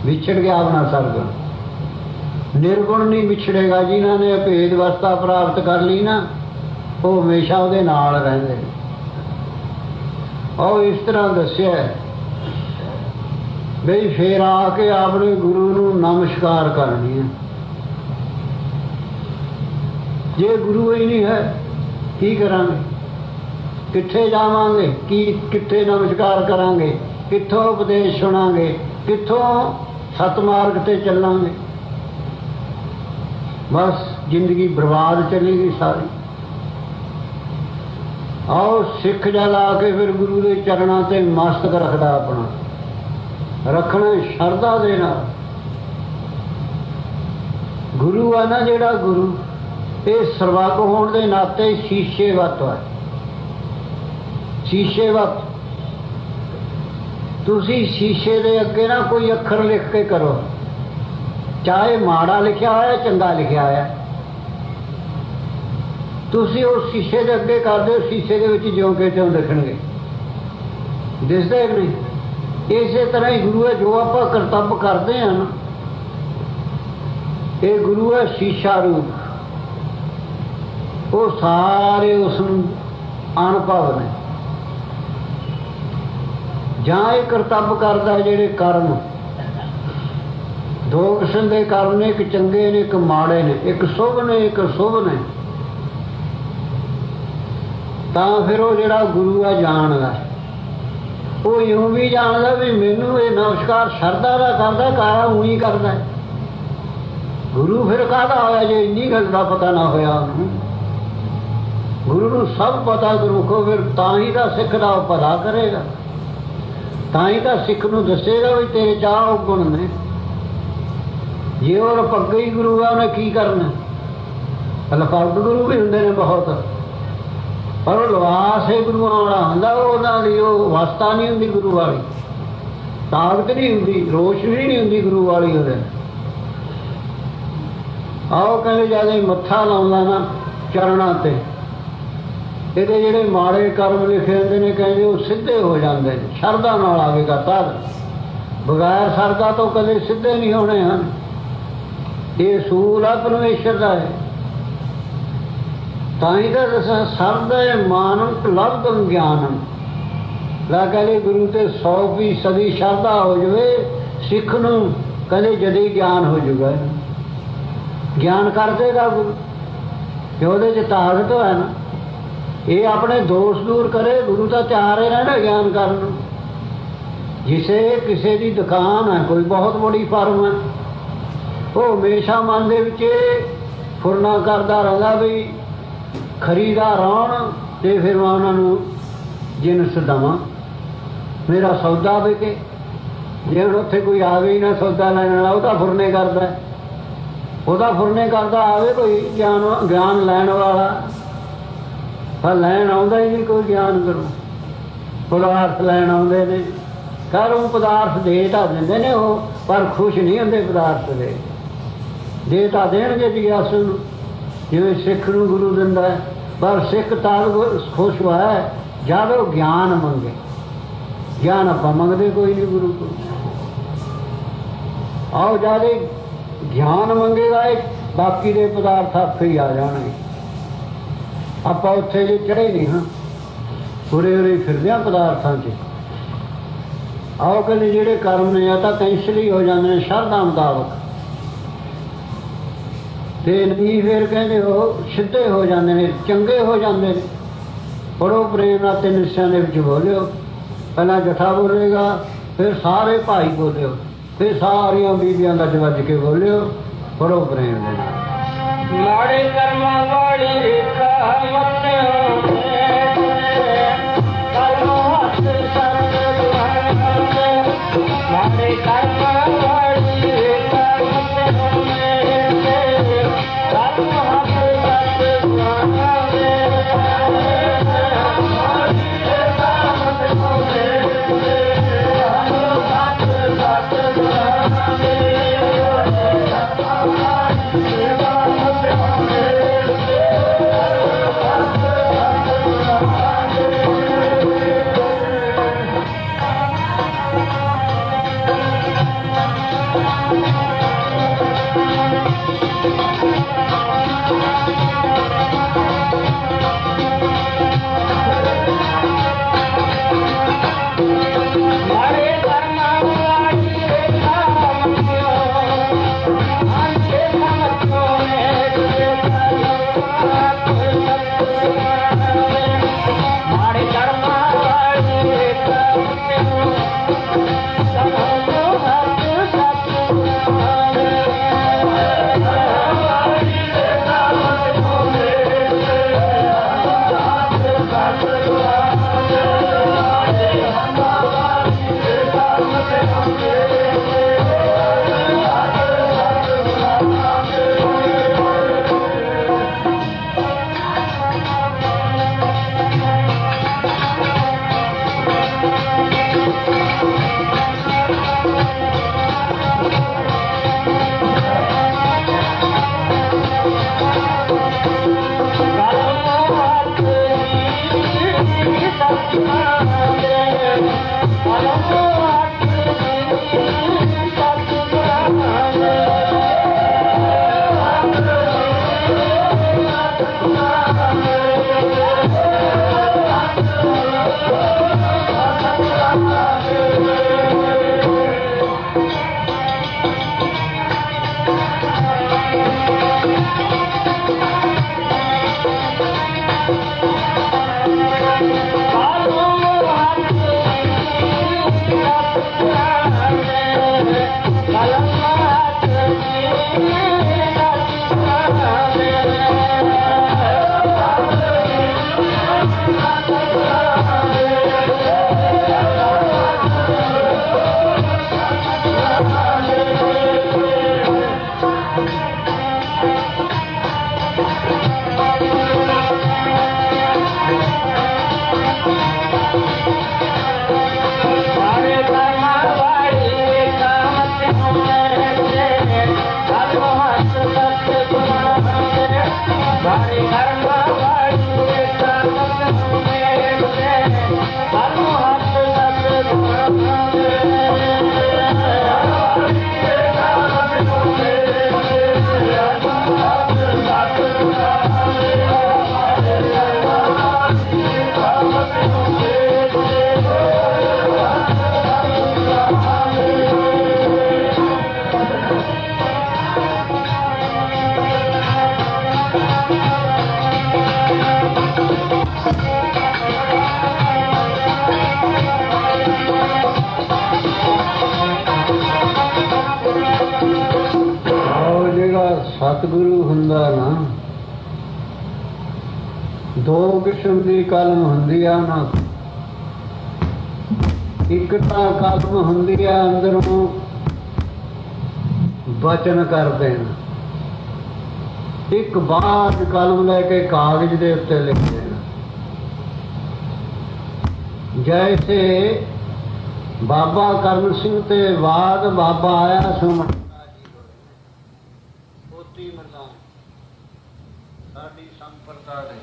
ਵਿਛੜ ਗਿਆ ਆਪਣਾ ਸਰਗੁਣ। ਨਿਰਗੁਣ ਨਹੀਂ ਵਿਛੜੇਗਾ। ਜਿਨ੍ਹਾਂ ਨੇ ਭੇਦ ਅਵਸਥਾ ਪ੍ਰਾਪਤ ਕਰ ਲਈ ਨਾ, ਉਹ ਹਮੇਸ਼ਾ ਉਹਦੇ ਨਾਲ ਰਹਿੰਦੇ ਨੇ। ਉਹ ਇਸ ਤਰ੍ਹਾਂ ਦੱਸਿਆ ਬਈ ਫੇਰ ਆ ਕੇ ਆਪਣੇ ਗੁਰੂ ਨੂੰ ਨਮਸਕਾਰ ਕਰਨੀ ਹੈ। ਜੇ ਗੁਰੂ ਹੀ ਨਹੀਂ ਹੈ ਕੀ ਕਰਾਂਗੇ? ਕਿੱਥੇ ਜਾਵਾਂਗੇ? ਕਿੱਥੇ ਨਮਸਕਾਰ ਕਰਾਂਗੇ? ਕਿੱਥੋਂ ਉਪਦੇਸ਼ ਸੁਣਾਂਗੇ? ਕਿੱਥੋਂ ਸਤਮਾਰਗ ਤੇ ਚੱਲਾਂਗੇ? ਬਸ ਜ਼ਿੰਦਗੀ ਬਰਬਾਦ ਚਲੇਗੀ ਸਾਰੀ। ਆਓ ਸਿੱਖ ਜਲ ਆ ਕੇ ਫਿਰ ਗੁਰੂ ਦੇ ਚਰਨਾਂ ਤੇ ਮਸਤਕ ਰੱਖਦਾ, ਆਪਣਾ ਰੱਖਣਾ ਸ਼ਰਧਾ ਦੇ ਨਾਲ। ਗੁਰੂ ਆ ਨਾ ਜਿਹੜਾ ਗੁਰੂ, ਇਹ ਸਰਵੱਗ ਹੋਣ ਦੇ ਨਾਤੇ ਸ਼ੀਸ਼ੇਵਤ ਹੈ। ਸ਼ੀਸ਼ੇਵਤ। ਤੁਸੀਂ ਸ਼ੀਸ਼ੇ ਦੇ ਅੱਗੇ ਨਾ ਕੋਈ ਅੱਖਰ ਲਿਖ ਕੇ ਕਰੋ, ਚਾਹੇ ਮਾੜਾ ਲਿਖਿਆ ਹੋਇਆ ਚੰਗਾ ਲਿਖਿਆ ਹੋਇਆ, ਤੁਸੀਂ ਉਸ ਸ਼ੀਸ਼ੇ ਦੇ ਅੱਗੇ ਕਰਦੇ ਹੋ, ਸ਼ੀਸ਼ੇ ਦੇ ਵਿੱਚ ਜਿਉਂ ਕਿ ਤਿਉਂ ਦਿਖਣਗੇ। ਦਿਸਦੇ ਨਹੀਂ? ਇਸੇ ਤਰ੍ਹਾਂ ਹੀ ਗੁਰੂ ਹੈ। ਜੋ ਆਪਾਂ ਕਰਤੱਵ ਕਰਦੇ ਹਾਂ ਨਾ, ਇਹ ਗੁਰੂ ਹੈ ਸ਼ੀਸ਼ਾ ਰੂਪ। ਉਹ ਸਾਰੇ ਉਸ ਨੂੰ ਅਨੁਭਵ ਨੇ। ਜਾਂ ਇਹ ਕਰਤੱਵ ਕਰਦਾ ਜਿਹੜੇ ਕਰਮ, ਦੋ ਕਿਸਮ ਦੇ ਕਰਮ ਨੇ, ਇੱਕ ਚੰਗੇ ਨੇ, ਇੱਕ ਮਾੜੇ ਨੇ, ਇੱਕ ਸ਼ੁਭ ਨੇ, ਇੱਕ ਅਸ਼ੁਭ ਨੇ। ਤਾਂ ਫਿਰ ਉਹ ਜਿਹੜਾ ਗੁਰੂ ਆ ਜਾਣਦਾ, ਉਹ ਇਉਂ ਵੀ ਜਾਣਦਾ ਵੀ ਮੈਨੂੰ ਇਹ ਨਮਸਕਾਰ ਸ਼ਰਧਾ ਦਾ ਕਰਦਾ, ਕਾਇਆ ਊਣੀ ਕਰਦਾ। ਗੁਰੂ ਫਿਰ ਕਾਹਦਾ ਹੋਇਆ ਜੇ ਇੰਨੀ ਗੱਲ ਦਾ ਪਤਾ ਨਾ ਹੋਇਆ ਉਹਨੂੰ? ਗੁਰੂ ਨੂੰ ਸਭ ਪਤਾ। ਗੁਰੂ ਕੋ ਫਿਰ ਤਾਂ ਹੀ ਤਾਂ ਸਿੱਖ ਦਾ ਭਲਾ ਕਰੇਗਾ, ਤਾਂ ਹੀ ਤਾਂ ਸਿੱਖ ਨੂੰ ਦੱਸੇਗਾ ਵੀ ਤੇਰੇ ਚਾਹ ਗੁਣ ਨੇ। ਜੇ ਉਹ ਪੱਗੇ ਹੀ ਗੁਰੂ ਆ, ਉਹਨੇ ਕੀ ਕਰਨਾ? ਲਫਾਫ ਗੁਰੂ ਵੀ ਹੁੰਦੇ ਨੇ ਬਹੁਤ, ਪਰ ਉਹ ਲਿਬਾਸ ਹੈ ਗੁਰੂਆਂ ਵਾਲਾ ਹੁੰਦਾ, ਉਹਨਾਂ ਦੀ ਉਹ ਅਵਸਥਾ ਨਹੀਂ ਹੁੰਦੀ ਗੁਰੂ ਵਾਲੀ, ਤਾਕਤ ਨਹੀਂ ਹੁੰਦੀ, ਰੋਸ਼ਨੀ ਨਹੀਂ ਹੁੰਦੀ ਗੁਰੂ ਵਾਲੀ ਉਹਦੇ। ਆਓ ਕਹਿੰਦੇ ਜਦ ਇਹ ਮੱਥਾ ਲਾਉਂਦਾ ਨਾ ਚਰਨਾਂ ਤੇ, ਇਹਦੇ ਜਿਹੜੇ ਮਾੜੇ ਕਰਮ ਲਿਖੇ ਹੁੰਦੇ ਨੇ ਕਹਿੰਦੇ ਉਹ ਸਿੱਧੇ ਹੋ ਜਾਂਦੇ ਨੇ, ਸ਼ਰਧਾ ਨਾਲ ਆਵੇਗਾ ਤਦ, ਬਗੈਰ ਸ਼ਰਧਾ ਤੋਂ ਕਦੇ ਸਿੱਧੇ ਨਹੀਂ ਹੋਣੇ ਹਨ। ਇਹ ਅਸੂਲ ਆ ਪਰਮੇਸ਼ਰ ਦਾ ਹੈ। ਤਾਂ ਹੀ ਤਾਂ ਦੱਸਾਂ ਸਰਦਾ ਮਾਨੰ ਲਬਧੰ ਗਿਆਨੰ, ਲਾ ਕਹਿੰਦੇ ਗੁਰੂ ਤੇ 100% ਸ਼ਰਧਾ ਹੋ ਜਾਵੇ ਸਿੱਖ ਨੂੰ, ਕਹਿੰਦੇ ਜਦੇ ਗਿਆਨ ਹੋ ਜਾਊਗਾ। ਗਿਆਨ ਕਰ ਦੇਗਾ ਗੁਰੂ, ਕਿ ਉਹਦੇ 'ਚ ਤਾਕਤ ਹੈ ਨਾ। ਇਹ ਆਪਣੇ ਦੋਸ਼ ਦੂਰ ਕਰੇ, ਗੁਰੂ ਤਾਂ ਤਿਆਰ ਹੀ ਰਹਿਣਾ ਗਿਆਨ ਕਰਨ ਨੂੰ। ਜਿਸੇ ਕਿਸੇ ਦੀ ਦੁਕਾਨ ਹੈ, ਕੋਈ ਬਹੁਤ ਬੜੀ ਫਰਮ ਹੈ, ਉਹ ਹਮੇਸ਼ਾ ਮਨ ਦੇ ਵਿੱਚ ਫੁਰਨਾ ਕਰਦਾ ਰਹਿੰਦਾ ਵੀ ਖਰੀਦਾਰ ਆਉਣ ਅਤੇ ਫਿਰ ਮੈਂ ਉਹਨਾਂ ਨੂੰ ਜਿਨਸ ਦੇਵਾਂ, ਮੇਰਾ ਸੌਦਾ ਵਿਕੇ। ਜੇ ਹੁਣ ਉੱਥੇ ਕੋਈ ਆਵੇ ਹੀ ਨਾ ਸੌਦਾ ਲੈਣ ਵਾਲਾ, ਉਹਦਾ ਫੁਰਨੇ ਕਰਦਾ, ਉਹਦਾ ਫੁਰਨੇ ਕਰਦਾ ਆਵੇ ਕੋਈ ਗਿਆਨ ਲੈਣ ਵਾਲਾ, ਪਰ ਲੈਣ ਆਉਂਦਾ ਹੀ ਨਹੀਂ ਕੋਈ ਗਿਆਨ ਕਰੋ। ਪਦਾਰਥ ਲੈਣ ਆਉਂਦੇ ਨੇ, ਘਰੋਂ ਪਦਾਰਥ ਦੇ ਤਾਂ ਦਿੰਦੇ ਨੇ ਉਹ, ਪਰ ਖੁਸ਼ ਨਹੀਂ ਹੁੰਦੇ ਪਦਾਰਥ ਦੇ ਤਾਂ ਦੇਣਗੇ ਜਿਗਿਆਸੂ ਨੂੰ, ਜਿਵੇਂ ਸਿੱਖ ਨੂੰ ਗੁਰੂ ਦਿੰਦਾ ਹੈ, ਪਰ ਸਿੱਖ ਤਾਂ ਖੁਸ਼ ਹੋਇਆ ਜਦ ਉਹ ਗਿਆਨ ਮੰਗੇ। ਗਿਆਨ ਆਪਾਂ ਮੰਗਦੇ ਕੋਈ ਨਹੀਂ ਗੁਰੂ ਕੋਲ। ਆਓ ਜਦ ਗਿਆਨ ਮੰਗੇਗਾ ਇਹ ਬਾਕੀ ਦੇ ਪਦਾਰਥ ਆਪੇ ਹੀ ਆ ਜਾਣਗੇ। ਆਪਾਂ ਉੱਥੇ ਜੇ ਚੜ੍ਹੇ ਨਹੀਂ ਹਾਂ, ਉਰੇ ਫਿਰਦੇ ਹਾਂ ਪਦਾਰਥਾਂ 'ਚ। ਆਓ ਕਹਿੰਦੇ ਜਿਹੜੇ ਕਰਮ ਨੇ ਆ ਤਾਂ ਕੈਂਸਲ ਹੀ ਹੋ ਜਾਂਦੇ ਨੇ ਸ਼ਰਧਾ ਮੁਤਾਬਕ, ਤੇ ਨਹੀਂ ਫਿਰ ਕਹਿੰਦੇ ਉਹ ਸਿੱਧੇ ਹੋ ਜਾਂਦੇ ਨੇ, ਚੰਗੇ ਹੋ ਜਾਂਦੇ ਨੇ। ਪੜੋ ਪ੍ਰੇਮ ਨਾਲ ਤਿੰਨ ਹਿੱਸਿਆਂ ਦੇ ਵਿੱਚ ਬੋਲਿਓ, ਪਹਿਲਾਂ ਜੱਠਾ ਬੋਲੇਗਾ, ਫਿਰ ਸਾਰੇ ਭਾਈ ਬੋਲਿਓ, ਫਿਰ ਸਾਰੀਆਂ ਬੀਬੀਆਂ ਗੱਜ ਵੱਜ ਕੇ ਬੋਲਿਓ, ਪੜੋ ਪ੍ਰੇਮ ਦੇ ਨਾਲ। ਮਾੜੇ ਕਰਮਾਂ ਵਾਲੀ ਰੇਖਾ ਮਤ ਮਾੜੇ ਕਰਮਾਂ ਵਾਲੀ ਰੇਖਾ सतगुरु हुंदा ना दो किस्म की कलम हुंदी आ ना। एक तां कलम हुंदी आ अंदरों बचन कर देना, एक बाहर कलम लैके कागज के उत्ते लिख देना। जैसे बाबा करम सिंह ते बाद बाबा आया सो पोती मरदान साडी संप्रदा दे,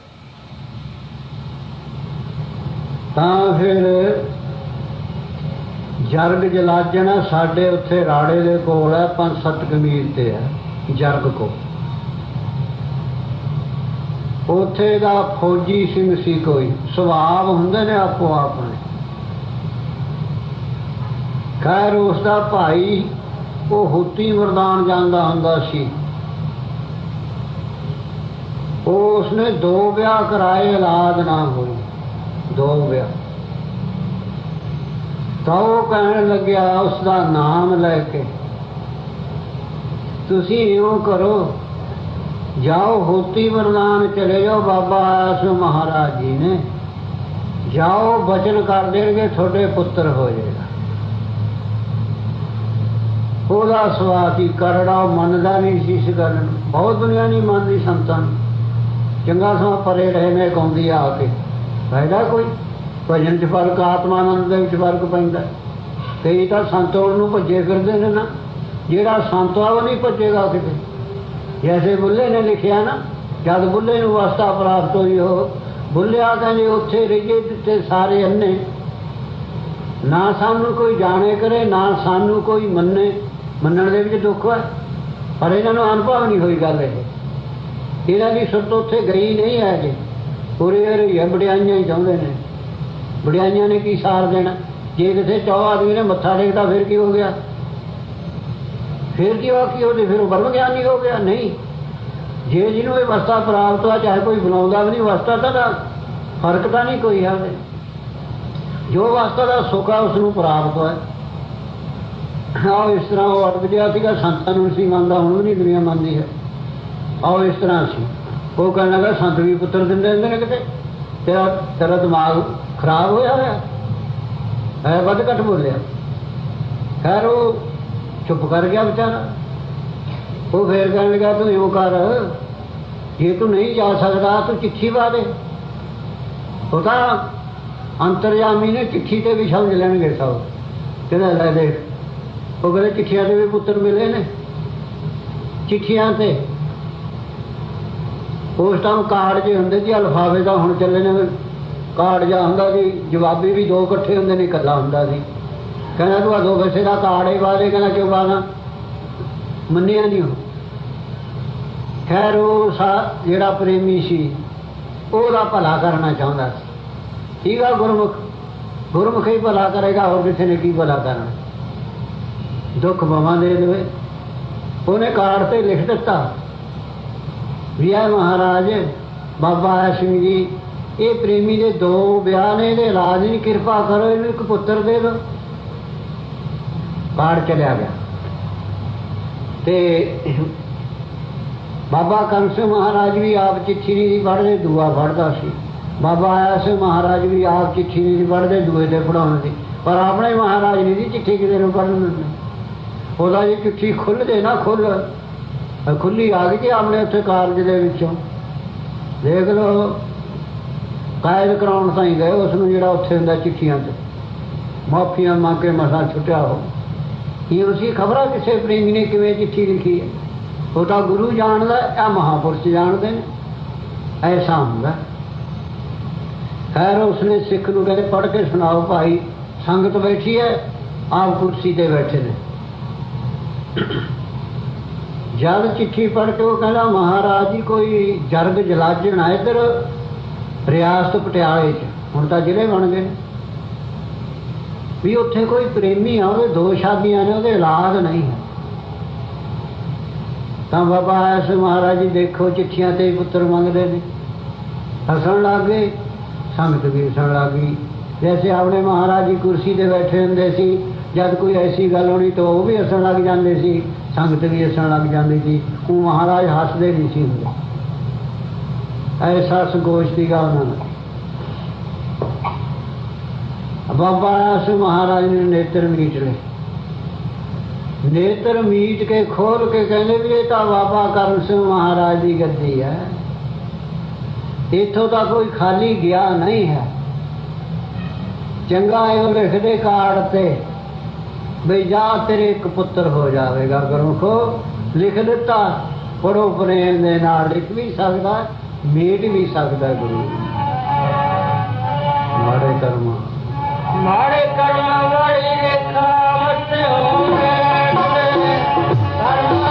तां फिर जरग जलाजना साडे उत्थे राड़े दे कोल है, 5-7 कमील ते है जरग को। उत्थे दा फौजी सिंह सी, कोई सुभाव हुंदे ने आपो अपने। खैर उसका भाई वो हुती मरदान जांदा हुंदा सी। उसने 2 ब्याह कराए, औलाद ना होई, 2 ब्याह। तो वो कहने लग्या उसका नाम लैके, तुसी इउं करो, जाओ होती मरदान चले जाओ, बाबा आया सो महाराज जी ने, जाओ वचन कर देंगे थोड़े पुत्र हो जाएगा। ਉਹਦਾ ਸੁਭਾਅ ਸੀ ਕਰੜਾ, ਮੰਨਦਾ नहीं सी इस गल ਨੂੰ। बहुत दुनिया नहीं ਮੰਨਦੀ ਸੰਤਾਂ ਨੂੰ। ਚੰਗਾ ਸਮਾਂ ਪਰੇ ਰਹੇ ਨੇ ਕੌਂਦੀ ਆ ਕੇ ਫਾਇਦਾ ਕੋਈ। ਭਜਨ 'ਚ ਫਰਕ, ਆਤਮਾਨੰਦ ਦੇ ਵਿੱਚ ਫਰਕ ਪੈਂਦਾ। ਕਈ ਤਾਂ ਸੰਤ ਹੋਣ ਨੂੰ ਭੱਜੇ ਫਿਰਦੇ ਨੇ ਨਾ, ਜਿਹੜਾ ਸੰਤ ਆ ਉਹ ਨਹੀਂ ਭੱਜੇਗਾ ਕਿਤੇ। ਜੈਸੇ ਬੁੱਲੇ ਨੇ ਲਿਖਿਆ ਨਾ, ਜਦ ਬੁੱਲੇ ਨੂੰ ਅਵਸਥਾ ਪ੍ਰਾਪਤ ਹੋਈ, ਉਹ ਬੁੱਲਿਆ ਕਹਿੰਦੇ ਉੱਥੇ ਰਹੀਏ ਜਿੱਥੇ ਸਾਰੇ ਅੰਨੇ, ਨਾ ਸਾਨੂੰ ਕੋਈ ਜਾਣੇ ਕਰੇ ਨਾ ਸਾਨੂੰ ਕੋਈ ਮੰਨੇ। ਮੰਨਣ ਦੇ ਵਿੱਚ ਦੁੱਖ ਹੈ, ਪਰ ਇਹਨਾਂ ਨੂੰ ਅਨੁਭਵ ਨਹੀਂ ਹੋਈ ਗੱਲ। ਇਹਨਾਂ ਦੀ ਸੁਰਤ ਉੱਥੇ ਗਈ ਨਹੀਂ ਹੈ ਜੀ। ਪੂਰੇ ਰਹੀਏ ਵਡਿਆਈਆਂ ਹੀ ਚਾਹੁੰਦੇ ਨੇ। ਵਡਿਆਈਆਂ ਨੇ ਕੀ ਸਾਰ ਦੇਣਾ? ਜੇ ਕਿਸੇ 100 ਆਦਮੀ ਨੇ ਮੱਥਾ ਟੇਕਦਾ ਫਿਰ ਕੀ ਹੋ ਗਿਆ? ਫਿਰ ਕੀ ਹੋ ਕੀ ਉਹਦੇ ਫਿਰ ਬ੍ਰਹਮ ਗਿਆਨੀ ਹੋ ਗਿਆ? ਨਹੀਂ। ਜੇ ਜਿਹਨੂੰ ਇਹ ਅਵਸਥਾ ਪ੍ਰਾਪਤ ਹੋਇਆ, ਚਾਹੇ ਕੋਈ ਬੁਲਾਉਂਦਾ ਵੀ ਨਹੀਂ, ਅਵਸਥਾ ਦਾ ਫਰਕ ਤਾਂ ਨਹੀਂ ਕੋਈ ਹੈ। ਜੋ ਅਵਸਥਾ ਦਾ ਸੁੱਖ ਆ ਉਸ ਨੂੰ ਪ੍ਰਾਪਤ ਹੋਇਆ। ਆਓ ਇਸ ਤਰ੍ਹਾਂ ਉਹ ਅਟਕ ਗਿਆ ਸੀਗਾ, ਸੰਤਾਂ ਨੂੰ ਸੀ ਮੰਨਦਾ, ਹੁਣ ਵੀ ਨਹੀਂ ਦੁਨੀਆ ਮੰਨਦੀ ਹੈ। ਆਓ ਇਸ ਤਰ੍ਹਾਂ ਸੀ। ਉਹ ਕਹਿਣ ਲੱਗਾ ਸੰਤ ਵੀ ਪੁੱਤਰ ਦਿੰਦੇ ਹੁੰਦੇ ਨੇ ਕਿਤੇ, ਤੇਰਾ ਦਿਮਾਗ ਖਰਾਬ ਹੋਇਆ ਹੈ, ਵੱਧ ਘੱਟ ਬੋਲਿਆ। ਖੈਰ ਉਹ ਚੁੱਪ ਕਰ ਗਿਆ ਵਿਚਾਰਾ। ਉਹ ਫੇਰ ਕਹਿਣ ਲੱਗਾ ਤੂੰ ਇਉਂ ਕਰ, ਜੇ ਤੂੰ ਨਹੀਂ ਜਾ ਸਕਦਾ ਤੂੰ ਚਿੱਠੀ ਪਾ ਦੇ। ਉਹ ਤਾਂ ਅੰਤਰਜਾਮੀ ਨੇ ਚਿੱਠੀ ਤੇ ਵੀ ਸਮਝ ਲੈਣਗੇ ਸਭ। ਕਹਿੰਦਾ ਲੈ ਦੇਖ, ਉਹ ਕਹਿੰਦੇ ਚਿੱਠੀਆਂ ਦੇ ਵੀ ਪੁੱਤਰ ਮਿਲੇ ਨੇ। ਚਿੱਠੀਆਂ ਤੇ ਉਸ ਟਾਈਮ ਕਾਰਡ ਜੇ ਹੁੰਦੇ ਸੀ, ਅਲਫਾਵੇ ਦਾ ਹੁਣ ਚੱਲੇ ਨੇ ਕਾਰਡ ਜਿਹਾ ਹੁੰਦਾ ਸੀ, ਜਵਾਬੀ ਵੀ 2 ਇਕੱਠੇ ਹੁੰਦੇ ਨੇ, ਇਕੱਲਾ ਹੁੰਦਾ ਸੀ। ਕਹਿੰਦਾ ਤੂੰ 2 ਪੈਸੇ ਦਾ ਕਾਰਡ ਹੀ ਪਾ ਦੇ। ਕਹਿੰਦਾ ਕਿਉਂ ਪਾਣਾ? ਮੰਨਿਆ ਨਹੀਂ ਉਹ। ਖੈਰ ਉਹ ਜਿਹੜਾ ਪ੍ਰੇਮੀ ਸੀ ਉਹਦਾ ਭਲਾ ਕਰਨਾ ਚਾਹੁੰਦਾ ਸੀ। ਠੀਕ ਆ, ਗੁਰਮੁਖ ਹੀ ਭਲਾ ਕਰੇਗਾ, ਹੋਰ ਕਿਸੇ ਨੇ ਕੀ ਭਲਾ ਕਰਨਾ? ਦੁੱਖ ਭਾਵਾਂ ਦੇ ਦੇਵੇ। ਉਹਨੇ ਕਾਰਡ ਤੇ ਲਿਖ ਦਿੱਤਾ ਵੀ ਆ ਮਹਾਰਾਜ ਬਾਬਾ ਆਇਆ ਸਿੰਘ ਜੀ, ਇਹ ਪ੍ਰੇਮੀ ਦੇ 2 ਵਿਆਹ ਨੇ, ਇਹਦੇ ਇਲਾਜ ਨਹੀਂ, ਕਿਰਪਾ ਕਰੋ ਇਹਨੂੰ ਇੱਕ ਪੁੱਤਰ ਦੇ ਦਿਓ। ਕਾਰਡ ਚਲਿਆ ਗਿਆ। ਤੇ ਬਾਬਾ ਕਰਮ ਸਿੰਘ ਮਹਾਰਾਜ ਵੀ ਆਪ ਚਿੱਠੀ ਨਹੀਂ ਸੀ ਪੜ੍ਹਦੇ, ਦੂਆ ਪੜ੍ਹਦਾ ਸੀ। ਬਾਬਾ ਆਇਆ ਸਿੰਘ ਮਹਾਰਾਜ ਵੀ ਆਪ ਚਿੱਠੀ ਨਹੀਂ ਸੀ ਪੜ੍ਹਦੇ, ਦੂਏ ਤੇ ਪੜ੍ਹਾਉਂਦੇ ਸੀ। ਪਰ ਆਪਣੇ ਮਹਾਰਾਜ ਨਹੀਂ ਸੀ ਚਿੱਠੀ ਕਿਸੇ ਨੂੰ ਪੜ੍ਹਨ ਦਿੰਦੇ। ਉਹਦਾ ਜੇ ਚਿੱਠੀ ਖੁੱਲ੍ਹ ਜੇ ਨਾ, ਖੁੱਲ੍ਹੀ ਆ ਗਈ ਕਿ ਆਪਣੇ ਉੱਥੇ ਕਾਲਜ ਦੇ ਵਿੱਚੋਂ ਦੇਖ ਲਓ, ਕਾਇਦ ਕਰਾਉਣ ਤਾਂ ਹੀ ਗਏ ਉਸ ਨੂੰ, ਜਿਹੜਾ ਉੱਥੇ ਹੁੰਦਾ ਚਿੱਠੀਆਂ 'ਚ ਮਾਫੀਆਂ ਮੰਗ ਕੇ ਮਸਾਂ ਛੁੱਟਿਆ ਹੋ। ਇਹ ਉਸੀ ਖਬਰਾਂ ਕਿਸੇ ਪ੍ਰੇਮੀ ਨੇ ਕਿਵੇਂ ਚਿੱਠੀ ਲਿਖੀ ਹੈ, ਉਹ ਤਾਂ ਗੁਰੂ ਜਾਣਦਾ, ਇਹ ਮਹਾਂਪੁਰਸ਼ ਜਾਣਦੇ ਨੇ। ਐਸਾ ਹੁੰਦਾ। ਖੈਰ ਉਸਨੇ ਸਿੱਖ ਨੂੰ ਕਹਿੰਦੇ ਪੜ੍ਹ ਕੇ ਸੁਣਾਓ ਭਾਈ। ਸੰਗਤ ਬੈਠੀ ਹੈ, ਆਪ ਕੁਰਸੀ ਤੇ ਬੈਠੇ ਨੇ। ਜਦ ਚਿੱਠੀ ਪੜ੍ਹ ਕੇ ਉਹ ਕਹਿੰਦਾ ਮਹਾਰਾਜ ਜੀ ਕੋਈ ਜਰਗ ਜਲਾਜਣ ਆ ਇੱਧਰ ਰਿਆਸਤ ਪਟਿਆਲੇ 'ਚ, ਹੁਣ ਤਾਂ ਜ਼ਿਲ੍ਹੇ ਬਣ ਗਏ, ਵੀ ਉੱਥੇ ਕੋਈ ਪ੍ਰੇਮੀ ਆ, ਉਹਦੇ 2 ਸ਼ਾਦੀਆਂ ਨੇ, ਉਹਦੇ ਔਲਾਦ ਨਹੀਂ ਹੈ। ਤਾਂ ਬਾਬਾ ਆਇਆ ਸੀ ਮਹਾਰਾਜ ਜੀ ਦੇਖੋ ਚਿੱਠੀਆਂ ਤੇ ਪੁੱਤਰ ਮੰਗਦੇ ਨੇ। ਹੱਸਣ ਲੱਗ ਗਏ, ਸੰਗਤ ਵੀ ਹੱਸਣ ਲੱਗ ਗਈ। जैसे अपने महाराज जी कुर्सी पर बैठे होंगे सी जब कोई ऐसी गल होनी तो वो भी हसन लग जाते सी, संगत भी हसन लग जाती थी। वो महाराज हसते नहीं सी हुंदे, ऐसा संकोच सीगा उन्होंने। बाबा आया से महाराज ने नेत्र मीट ले, नेत्र मीट के खोल के कहने भी ये तो बाबा करम सिंह महाराज की गद्दी है, इथों तो कोई खाली गया नहीं है। चंगा है वो लिख दे कार्ड ते बई जा तेरे एक पुत्र हो जाएगा। गुरमुखो लिख दिता, पढ़ो प्रेम दे नाल, लिख भी सकता मीट भी सकता। गुरु माड़े कर्म माड़े कर्म वाली रेखा मत होवे, माड़े कर्म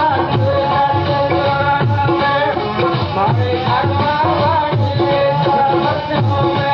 वाली रेखा मत होवे,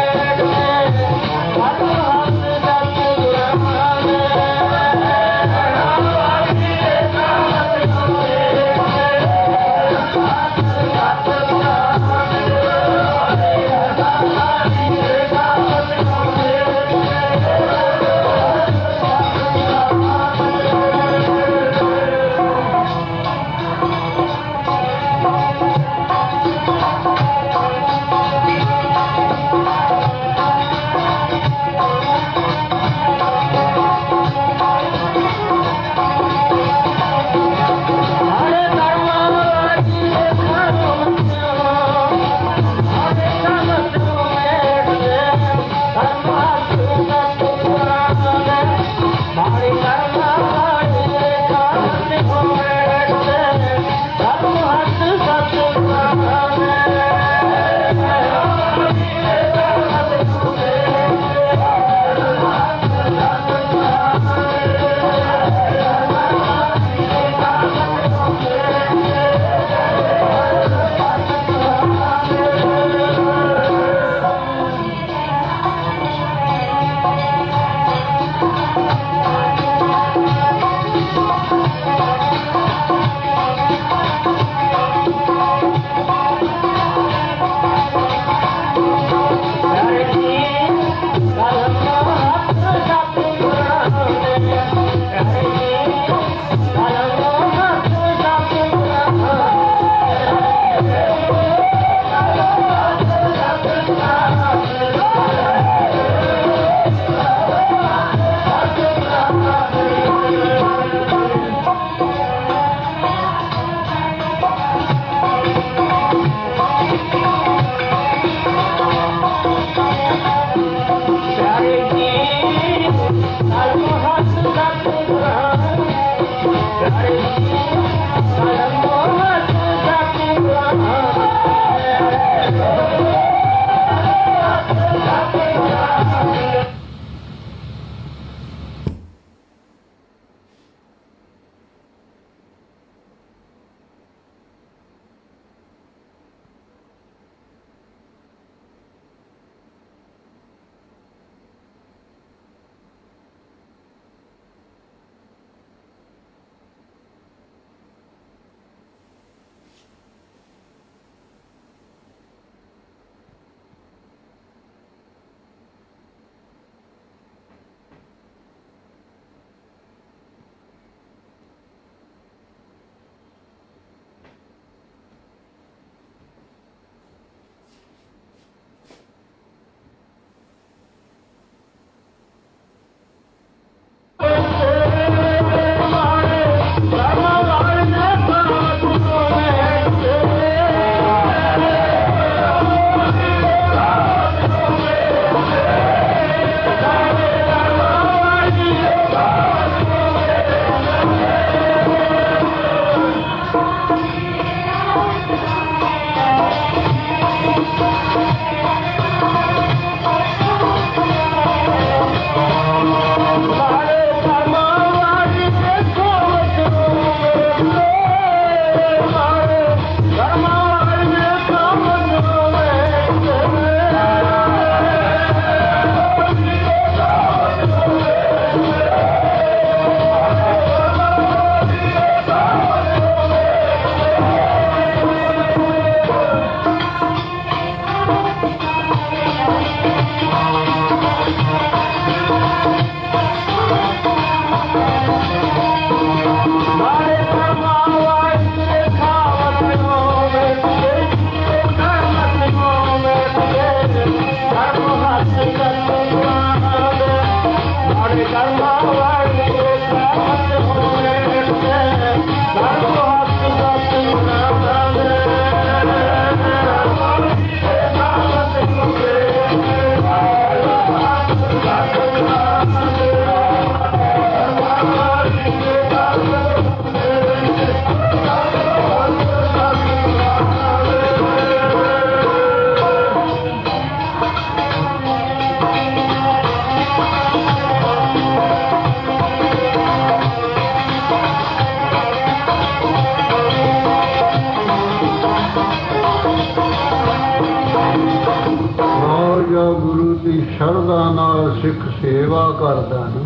ਗੁਰੂ ਦੀ ਸ਼ਰਧਾ ਨਾਲ ਸਿੱਖ ਸੇਵਾ ਕਰਦਾ ਨਾ,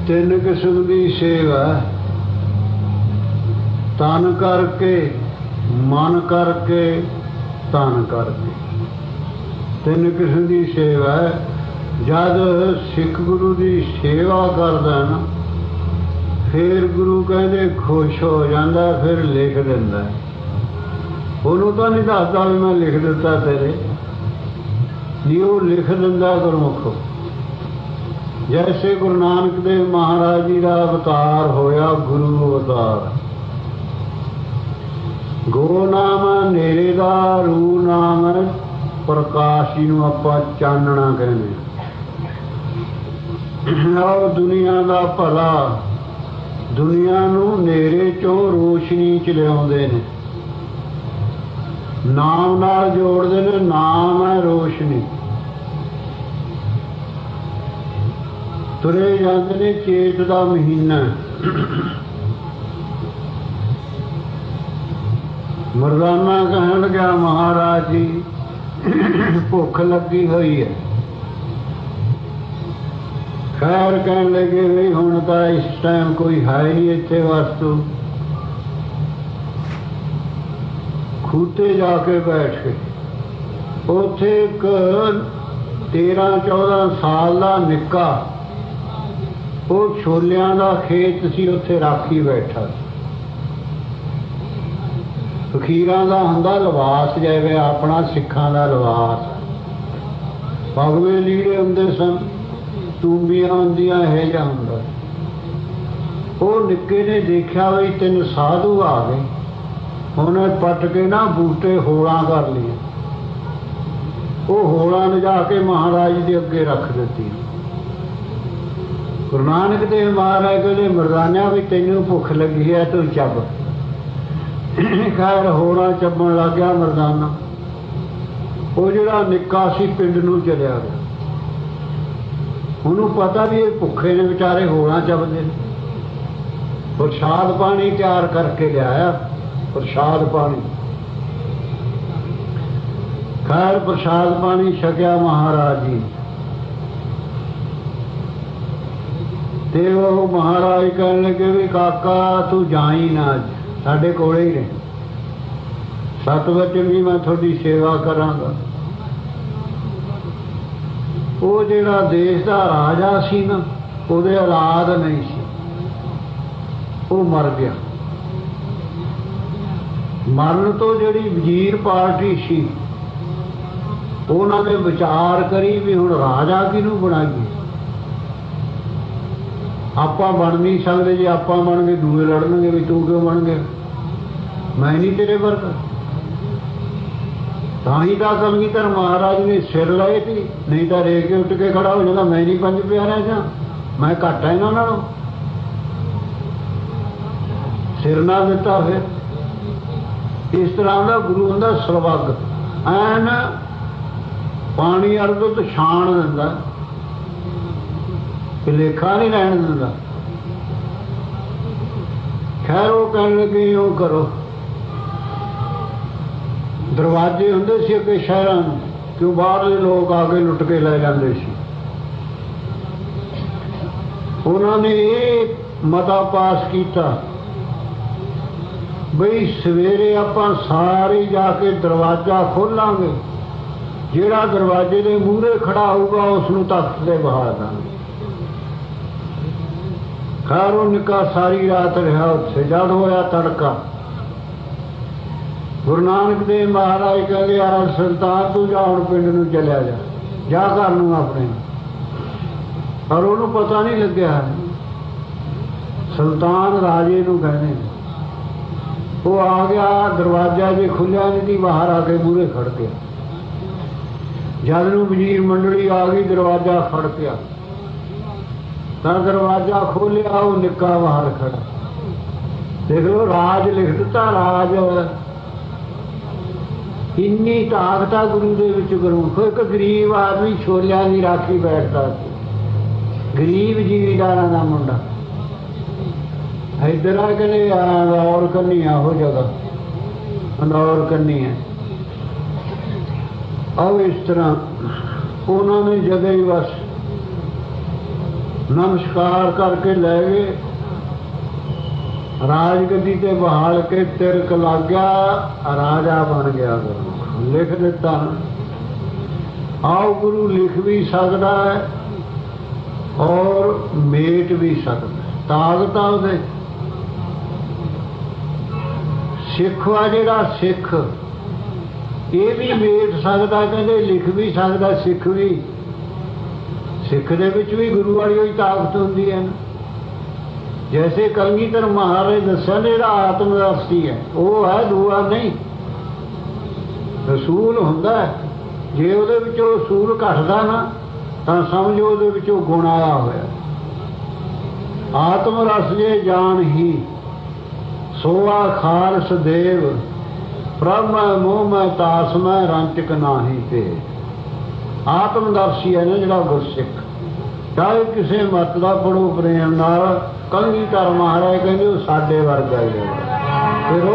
ਤਿੰਨ ਕਿਸਮ ਦੀ ਸੇਵਾ, ਤਨ ਕਰਕੇ, ਮਨ ਕਰਕੇ, ਤਨ ਕਰਕੇ, ਤਿੰਨ ਕਿਸਮ ਦੀ ਸੇਵਾ। ਜਦ ਸਿੱਖ ਗੁਰੂ ਦੀ ਸੇਵਾ ਕਰਦਾ ਨਾ, ਫਿਰ ਗੁਰੂ ਕਹਿੰਦੇ ਖੁਸ਼ ਹੋ ਜਾਂਦਾ, ਫਿਰ ਲਿਖ ਦਿੰਦਾ। ਉਹਨੂੰ ਤਾਂ ਨਹੀਂ ਦੱਸਦਾ ਵੀ ਮੈਂ ਲਿਖ ਦਿੱਤਾ ਤੇਰੇ, ਨਹੀਂ, ਉਹ ਲਿਖ ਦਿੰਦਾ ਗੁਰਮੁਖ। ਜੈਸੇ ਗੁਰੂ ਨਾਨਕ ਦੇਵ ਮਹਾਰਾਜ ਜੀ ਦਾ ਅਵਤਾਰ ਹੋਇਆ, ਗੁਰੂ ਅਵਤਾਰ। ਗੋ ਨਾਮ ਨੇਰੇ ਦਾ, ਰੂ ਨਾਮ ਪ੍ਰਕਾਸ਼ ਜੀ ਨੂੰ ਆਪਾਂ ਚਾਨਣਾ ਕਹਿੰਦੇ। ਉਹ ਦੁਨੀਆ ਦਾ ਭਲਾ, ਦੁਨੀਆ ਨੂੰ ਨੇਰੇ ਚੋਂ ਰੋਸ਼ਨੀ ਚ ਲਿਆਉਂਦੇ ਨੇ, ਨਾਮ ਨਾਲ ਜੋੜਦੇ ਨੇ। ਨਾਮ ਹੈ ਰੋਸ਼ਨੀ। ਤੁਰੇ ਜਾਂਦੇ ਨੇ ਚੇਤ ਦਾ ਮਹੀਨਾ, ਮਰਦਾਨਾ ਕਹਿਣ ਲੱਗਿਆ ਮਹਾਰਾਜ ਜੀ ਭੁੱਖ ਲੱਗੀ ਹੋਈ ਹੈ। ਖੈਰ ਕਹਿਣ ਲੱਗੇ ਵੀ ਹੁਣ ਤਾਂ ਇਸ ਟਾਈਮ ਕੋਈ ਹੈ ਨਹੀਂ ਇੱਥੇ ਵਸਤੂ। ਖੂਤੇ ਜਾ ਕੇ ਬੈਠ ਕੇ ਉੱਥੇ ਇੱਕ 13-14 ਸਾਲ ਦਾ ਨਿੱਕਾ, ਉਹ ਛੋਲਿਆਂ ਦਾ ਖੇਤ ਸੀ, ਉੱਥੇ ਰਾਖੀ ਬੈਠਾ। ਫਕੀਰਾਂ ਦਾ ਹੁੰਦਾ ਲਿਬਾਸ, ਜਿਵੇਂ ਆਪਣਾ ਸਿੱਖਾਂ ਦਾ ਲਿਬਾਸ, ਭਗਵੇਂ ਲੀੜੇ ਹੁੰਦੇ ਸਨ, ਤੂੰਬੀਆਂ ਹੁੰਦੀਆਂ, ਇਹ ਜਿਹਾ ਹੁੰਦਾ। ਉਹ ਨਿੱਕੇ ਨੇ ਦੇਖਿਆ ਵੀ ਤਿੰਨ ਸਾਧੂ ਆ ਗਏ, ਉਹਨੇ ਪੱਟ ਕੇ ਨਾ ਬੂਟੇ ਹੋਲਾਂ ਕਰ ਲਈਆਂ। ਉਹ ਹੋਲਾਂ ਲਿਜਾ ਕੇ ਮਹਾਰਾਜ ਦੇ ਅੱਗੇ ਰੱਖ ਦਿੱਤੀ। ਗੁਰੂ ਨਾਨਕ ਦੇਵ ਮਹਾਰਾਜ ਕਹਿੰਦੇ ਮਰਦਾਨਿਆਂ ਵੀ ਤੈਨੂੰ ਭੁੱਖ ਲੱਗੀ ਹੈ, ਤੂੰ ਚੱਬ। ਖੈਰ ਹੋਲਾਂ ਚੱਬਣ ਲੱਗ ਗਿਆ ਮਰਦਾਨਾ। ਉਹ ਜਿਹੜਾ ਨਿੱਕਾ ਸੀ ਪਿੰਡ ਨੂੰ ਚਲਿਆ ਗਿਆ। ਉਹਨੂੰ ਪਤਾ ਵੀ ਇਹ ਭੁੱਖੇ ਨੇ ਵਿਚਾਰੇ, ਹੋਲਾਂ ਚੱਬਦੇ ਨੇ। ਪ੍ਰਸ਼ਾਦ ਪਾਣੀ ਤਿਆਰ ਕਰਕੇ ਲਿਆਇਆ, ਪ੍ਰਸ਼ਾਦ ਪਾਣੀ। ਖੈਰ ਪ੍ਰਸ਼ਾਦ ਪਾਣੀ ਛਕਿਆ ਮਹਾਰਾਜ ਜੀ, ਤੇ ਉਹ ਮਹਾਰਾਜ ਕਹਿਣ ਲੱਗੇ ਵੀ ਕਾਕਾ ਤੂੰ ਜਾਈ ਨਾ, ਅੱਜ ਸਾਡੇ ਕੋਲੇ ਹੀ ਰਹੇ, 7 ਵਜੇ ਵੀ ਮੈਂ ਤੁਹਾਡੀ ਸੇਵਾ ਕਰਾਂਗਾ। ਉਹ ਜਿਹੜਾ ਦੇਸ਼ ਦਾ ਰਾਜਾ ਸੀ ਨਾ, ਉਹਦੇ ਔਲਾਦ ਨਹੀਂ ਸੀ, ਉਹ ਮਰ ਗਿਆ। ਮਰਨ ਤੋਂ ਜਿਹੜੀ ਵਜ਼ੀਰ ਪਾਰਟੀ ਸੀ, ਉਹਨਾਂ ਨੇ ਵਿਚਾਰ ਕਰੀ ਵੀ ਹੁਣ ਰਾਜਾ ਕਿਹਨੂੰ ਬਣਾਈਏ। ਆਪਾਂ ਬਣ ਨਹੀਂ ਸਕਦੇ, ਜੇ ਆਪਾਂ ਬਣ ਗਏ ਦੂਏ ਲੜਨਗੇ ਵੀ ਤੂੰ ਕਿਉਂ ਬਣ ਗਿਆ, ਮੈਂ ਨਹੀਂ ਤੇਰੇ ਵਰਗਾ। ਤਾਂ ਹੀ ਤਾਂ ਕਲਗੀਧਰ ਮਹਾਰਾਜ ਨੇ ਸਿਰ ਲਾਏ ਸੀ, ਨਹੀਂ ਤਾਂ ਰੇਕ ਕੇ ਉੱਠ ਕੇ ਖੜਾ ਹੋ ਜਾਂਦਾ, ਮੈਂ ਨਹੀਂ 5 ਪਿਆਰਿਆਂ ਜਾਂ ਮੈਂ ਘੱਟ ਆ ਇਹਨਾਂ ਨਾਲੋਂ। ਸਿਰ ਨਾ ਦਿੱਤਾ ਫਿਰ। ਇਸ ਤਰ੍ਹਾਂ ਦਾ ਗੁਰੂ ਹੁੰਦਾ ਸਰਵੱਗ, ਐਨ ਪਾਣੀ ਅਰਧ ਤੋਂ ਛਾਣ ਦਿੰਦਾ, ਭੁਲੇਖਾ ਨਹੀਂ ਰਹਿਣ ਦਿੰਦਾ। ਖੈਰ ਉਹ ਕਹਿਣ ਲੱਗੇ ਉਹ ਕਰੋ। ਦਰਵਾਜ਼ੇ ਹੁੰਦੇ ਸੀ ਅੱਗੇ ਸ਼ਹਿਰਾਂ ਨੂੰ, ਕਿਉਂ ਬਾਹਰਲੇ ਲੋਕ ਆ ਕੇ ਲੁੱਟ ਕੇ ਲੈ ਜਾਂਦੇ ਸੀ। ਉਹਨਾਂ ਨੇ ਇਹ ਮਤਾ ਪਾਸ ਕੀਤਾ ਬਈ ਸਵੇਰੇ ਆਪਾਂ ਸਾਰੇ ਜਾ ਕੇ ਦਰਵਾਜ਼ਾ ਖੋਲਾਂਗੇ, ਜਿਹੜਾ ਦਰਵਾਜ਼ੇ ਦੇ ਮੂਹਰੇ ਖੜਾ ਹੋਊਗਾ ਉਸ ਨੂੰ ਤਖਤ ਤੇ ਬਹਾ ਦਾਂਗੇ। ਖੈਰ ਉਹ ਨਿੱਕਾ ਸਾਰੀ ਰਾਤ ਰਿਹਾ ਉੱਥੇ। ਜਦ ਹੋਇਆ ਤੜਕਾ, ਗੁਰੂ ਨਾਨਕ ਦੇਵ ਮਹਾਰਾਜ ਕਹਿੰਦੇ ਯਾਰ ਸੁਲਤਾਨ ਤੂੰ ਜਾ ਹੁਣ ਪਿੰਡ ਨੂੰ ਚਲਿਆ ਜਾ, ਜਾ ਘਰ ਨੂੰ ਆਪਣੇ। पर उन्होंने पता नहीं लग्या। सुल्तान राजे नूं कहने, वो आ गया, दरवाजा जे खुलिया नहीं थी, बाहर आके मूहरे खड़ गया। जद नूं वजीर मंडली आ गई, दरवाजा खड़ गया, तो दरवाजा खोलिया, वो निक्का बाहर खड़ा। देख लो, राज लिख दिता। राज इन्नी ताकत आ गुरु दे विच। गुरु एक गरीब आदमी छोलियां दी राखी बैठता सी, गरीब जिमीदारां दा मुंडा। इधर आ कहने अंदौर करनी है, वो जगह अंदौर करनी है। अब इस तरह उन्होंने जगह ही बस नमस्कार करके ले गए, राजगद्दी ते बहाल के तिरक लग गया, राजा बन गया। गुरु लिख दिता। आओ, गुरु लिख भी सकता है और मेट भी सकता है। ताकत उहदे सिख वा जिहड़ा सिख, ये भी मेट सकता, कहते लिख भी सकता। सिख भी, सिख दे विच भी गुरु वाली ही ताकत हुंदी है। जैसे कलगीधर महाराज दस्या जिहड़ा आत्मदर्शी है, वो है, दूआ नहीं। रसूल हुंदा है, जे उहदे विचों रसूल घटदा ना, तां समझो उहदे विचों गुण आया होया। आत्मरस जे जान ही सोआ खालस देव, प्रभ मैं मोह मैं तास मैं रंचक नाही पे। आत्मदर्शी है ना जिहड़ा गुरसिख, चाहे किसी मत का पढ़ो प्रेम नाल। कलगीधर महाराज कहते वो साडे वर्गा ही है। फिर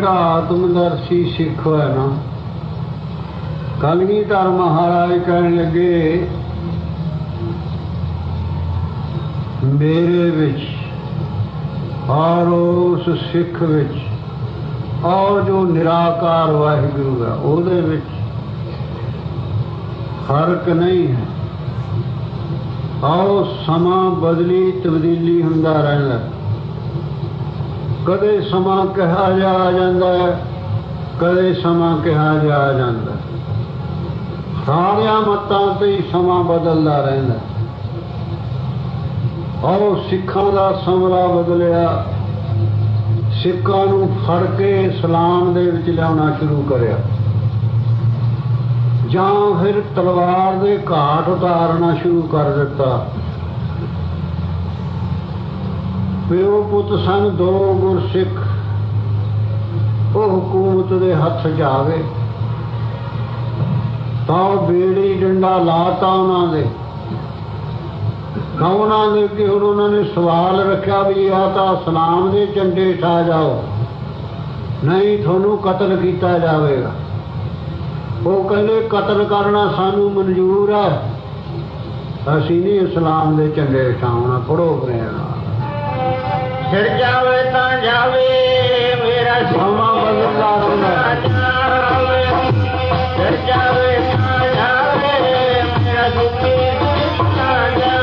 आत्मदर्शी सिख है ना, कलगीधर महाराज कहने लगे मेरे विच और उस सिख विच और जो निराकार वाहिगुरु है ਉਹਦੇ ਵਿੱਚ फर्क नहीं है। और समा बदली तब्दीली ਹੁੰਦਾ ਰਹਿੰਦਾ, कदे समा कहा जा ਜਾਂਦਾ है, कदे समा कहा जा ਜਾਂਦਾ। सारिया मतां ते ही समा बदलदा रहंदा। और सिखां दा समरा बदलिया, सिखां नूं फड़ के इस्लाम दे विच लिआउणा शुरू करिया, जां फिर तलवार दे घाट उतारना शुरू कर दिता। प्यो पुत सन दो गुरसिख, वो हुकूमत दे हथ च आवे तां बेड़ी डंडा लाता उन्हां दे। उन्होंने कि हुण उन्होंने सवाल रखा भी आ तो इस्लाम के झंडे ठा जाओ, नहीं थोनू कतल किया जाएगा। वो कहते कतल करना सानू मंजूर है, असी नहीं इस्लाम के झंडे उठाना। पढ़ो प्रेरणा छिड़ जावे ता जावे मेरा समा बदलदा रहंदा, छिड़ जावे ता जावे मेरा दुखी ना जावे।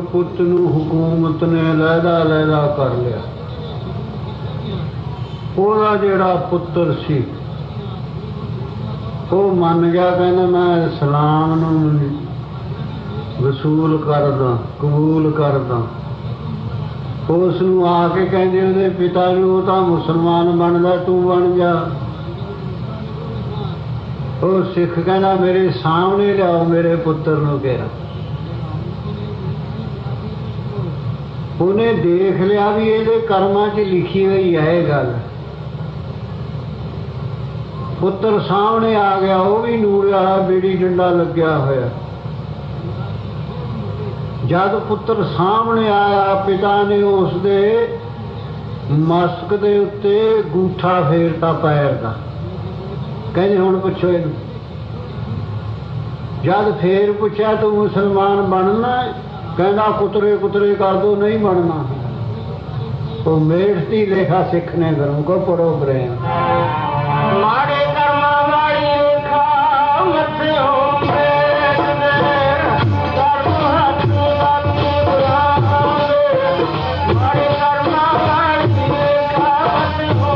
पुत नूं हुकूमत ने लहदा लहदा कर लिया। ओदा जिहड़ा पुत्र सी वो मन गया, कहना मैं इस्लाम नूं वसूल करदा, कबूल करदा। उस नूं आके कहंदे उहदे पिता नूं वो तां मुसलमान बनदा, तू बन जा। वो सिख कहना मेरे सामने लियाओ मेरे पुत्र नूं कहा। उन्हें देख लिया भी ये कर्मां च लिखी हुई है गल। पुत्र सामने आ गया, वो भी नूरिया बेड़ी डंडा लग्या होया। जब पुत्र सामने आया, पिता ने उसदे मस्तक दे उत्ते गूठा फेरता पैर का, कहते हुण पुछो इहनूं। जब फिर पूछा तू मुसलमान बनना, कहना कुतरे कुतरे कर दो, नहीं बनना। तो मेढ़ती लेखा सिख ने घरों को पढ़ो प्रेम। माड़े कर्मा वाली रेखा मथियो माड़े कर्मा वाली रेखा मथियो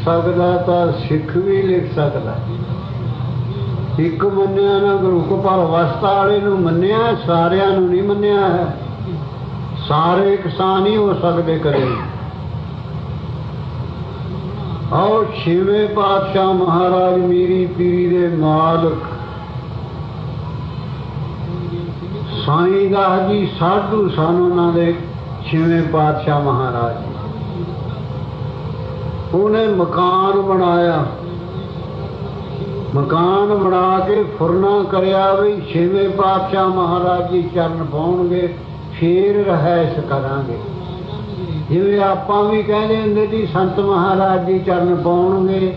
ਸਕਦਾ ਤਾਂ ਸਿੱਖ ਵੀ ਲਿਖ ਸਕਦਾ। ਇੱਕ ਮੰਨਿਆ ਨਾ ਗੁਰੂ ਕੋ, ਪਰ ਅਵਸਥਾ ਵਾਲੇ ਨੂੰ ਮੰਨਿਆ, ਸਾਰਿਆਂ ਨੂੰ ਨਹੀਂ ਮੰਨਿਆ ਹੈ। ਸਾਰੇ ਕਿਸਾਨ ਹੀ ਹੋ ਸਕਦੇ ਕਦੇ। ਆਓ ਛੇਵੇਂ ਪਾਤਸ਼ਾਹ ਮਹਾਰਾਜ ਮੀਰੀ ਪੀਰੀ ਦੇ ਮਾਲਕ ਸਾਈਂ ਦਾਸ ਜੀ ਸਾਧੂ ਸਨ, ਉਹਨਾਂ ਦੇ ਛੇਵੇਂ ਪਾਤਸ਼ਾਹ ਮਹਾਰਾਜ। ਉਹਨੇ ਮਕਾਨ ਬਣਾਇਆ, ਮਕਾਨ ਬਣਾ ਕੇ ਫੁਰਨਾ ਕਰਿਆ ਵੀ ਛੇਵੇਂ ਪਾਤਸ਼ਾਹ ਮਹਾਰਾਜ ਜੀ ਚਰਨ ਪਾਉਣਗੇ ਫੇਰ ਰਹਿਸ਼ ਕਰਾਂਗੇ। ਜਿਵੇਂ ਆਪਾਂ ਵੀ ਕਹਿੰਦੇ ਹੁੰਦੇ ਸੀ ਸੰਤ ਮਹਾਰਾਜ ਜੀ ਚਰਨ ਪਾਉਣਗੇ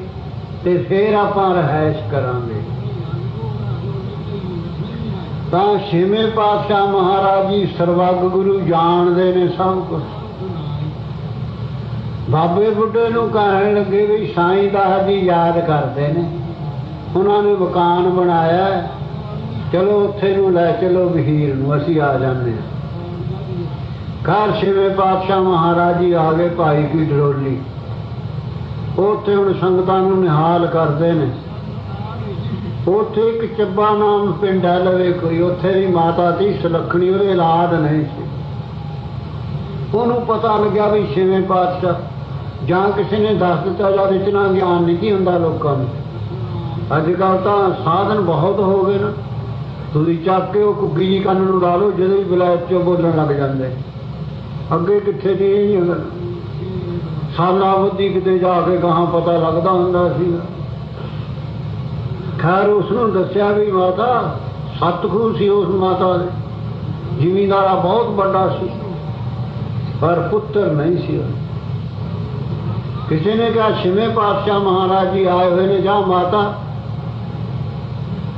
ਤੇ ਫੇਰ ਆਪਾਂ ਰਹਿਸ਼ ਕਰਾਂਗੇ। ਤਾਂ ਛੇਵੇਂ ਪਾਤਸ਼ਾਹ ਮਹਾਰਾਜ ਜੀ ਸਰਵੱਗ ਗੁਰੂ ਜਾਣਦੇ ਨੇ ਸਭ ਕੁਛ। ਬਾਬੇ ਬੁੱਢੇ ਨੂੰ ਕਹਿਣ ਲੱਗੇ ਵੀ ਸਾਈਂ ਦਾਸ ਜੀ ਯਾਦ ਕਰਦੇ ਨੇ, ਉਹਨਾਂ ਨੇ ਮਕਾਨ ਬਣਾਇਆ, ਚਲੋ ਉੱਥੇ ਨੂੰ ਲੈ ਚਲੋ ਵਹੀਰ ਨੂੰ, ਅਸੀਂ ਆ ਜਾਂਦੇ ਹਾਂ। ਘਰ ਛੇਵੇਂ ਪਾਤਸ਼ਾਹ ਮਹਾਰਾਜ ਜੀ ਆ ਗਏ ਭਾਈ ਕੀ ਡਰੋਲੀ। ਉੱਥੇ ਹੁਣ ਸੰਗਤਾਂ ਨੂੰ ਨਿਹਾਲ ਕਰਦੇ ਨੇ। ਉੱਥੇ ਇੱਕ ਚੱਬਾ ਨਾਮ ਪਿੰਡ ਹੈ ਲਵੇ ਕੋਈ, ਉੱਥੇ ਦੀ ਮਾਤਾ ਸੀ ਸੁਲੱਖਣੀ, ਉਹਦੇ ਔਲਾਦ ਨਹੀਂ ਸੀ। ਉਹਨੂੰ ਪਤਾ ਲੱਗਿਆ ਵੀ ਛੇਵੇਂ ਪਾਤਸ਼ਾਹ, ਜਾਂ ਕਿਸੇ ਨੇ ਦੱਸ ਦਿੱਤਾ ਜਾਂ ਇਤਨਾ ਗਿਆਨ ਨਹੀਂ ਹੁੰਦਾ ਲੋਕਾਂ ਨੂੰ। ਅੱਜ ਕੱਲ੍ਹ ਤਾਂ ਸਾਧਨ ਬਹੁਤ ਹੋ ਗਏ ਨਾ, ਤੁਸੀਂ ਚੱਕ ਕੇ ਉਹ ਕੁੱਗੀ ਜੀ ਕੰਨ ਨੂੰ ਲਾ ਲਓ, ਜਦੋਂ ਹੀ ਵਿਲਾਇਤ 'ਚੋਂ ਬੋਲਣ ਲੱਗ ਜਾਂਦੇ। ਅੱਗੇ ਕਿੱਥੇ ਦੀ ਨਹੀਂ ਹੁੰਦਾ, ਸਾਲਾਂ ਬੱਧੀ ਕਿਤੇ ਜਾ ਕੇ ਗਾਹਾਂ ਪਤਾ ਲੱਗਦਾ ਹੁੰਦਾ ਸੀ। ਖੈਰ ਉਸਨੂੰ ਦੱਸਿਆ ਵੀ ਮਾਤਾ, 7 ਖੂਹ ਸੀ ਉਸ ਮਾਤਾ ਦੇ, ਜ਼ਿਮੀਂਦਾਰਾ ਬਹੁਤ ਵੱਡਾ ਸੀ, ਪਰ ਪੁੱਤਰ ਨਹੀਂ ਸੀ। ਕਿਸੇ ਨੇ ਕਿਹਾ ਛੇਵੇਂ ਪਾਤਸ਼ਾਹ ਮਹਾਰਾਜ ਜੀ ਆਏ ਹੋਏ ਨੇ, ਜਾ ਮਾਤਾ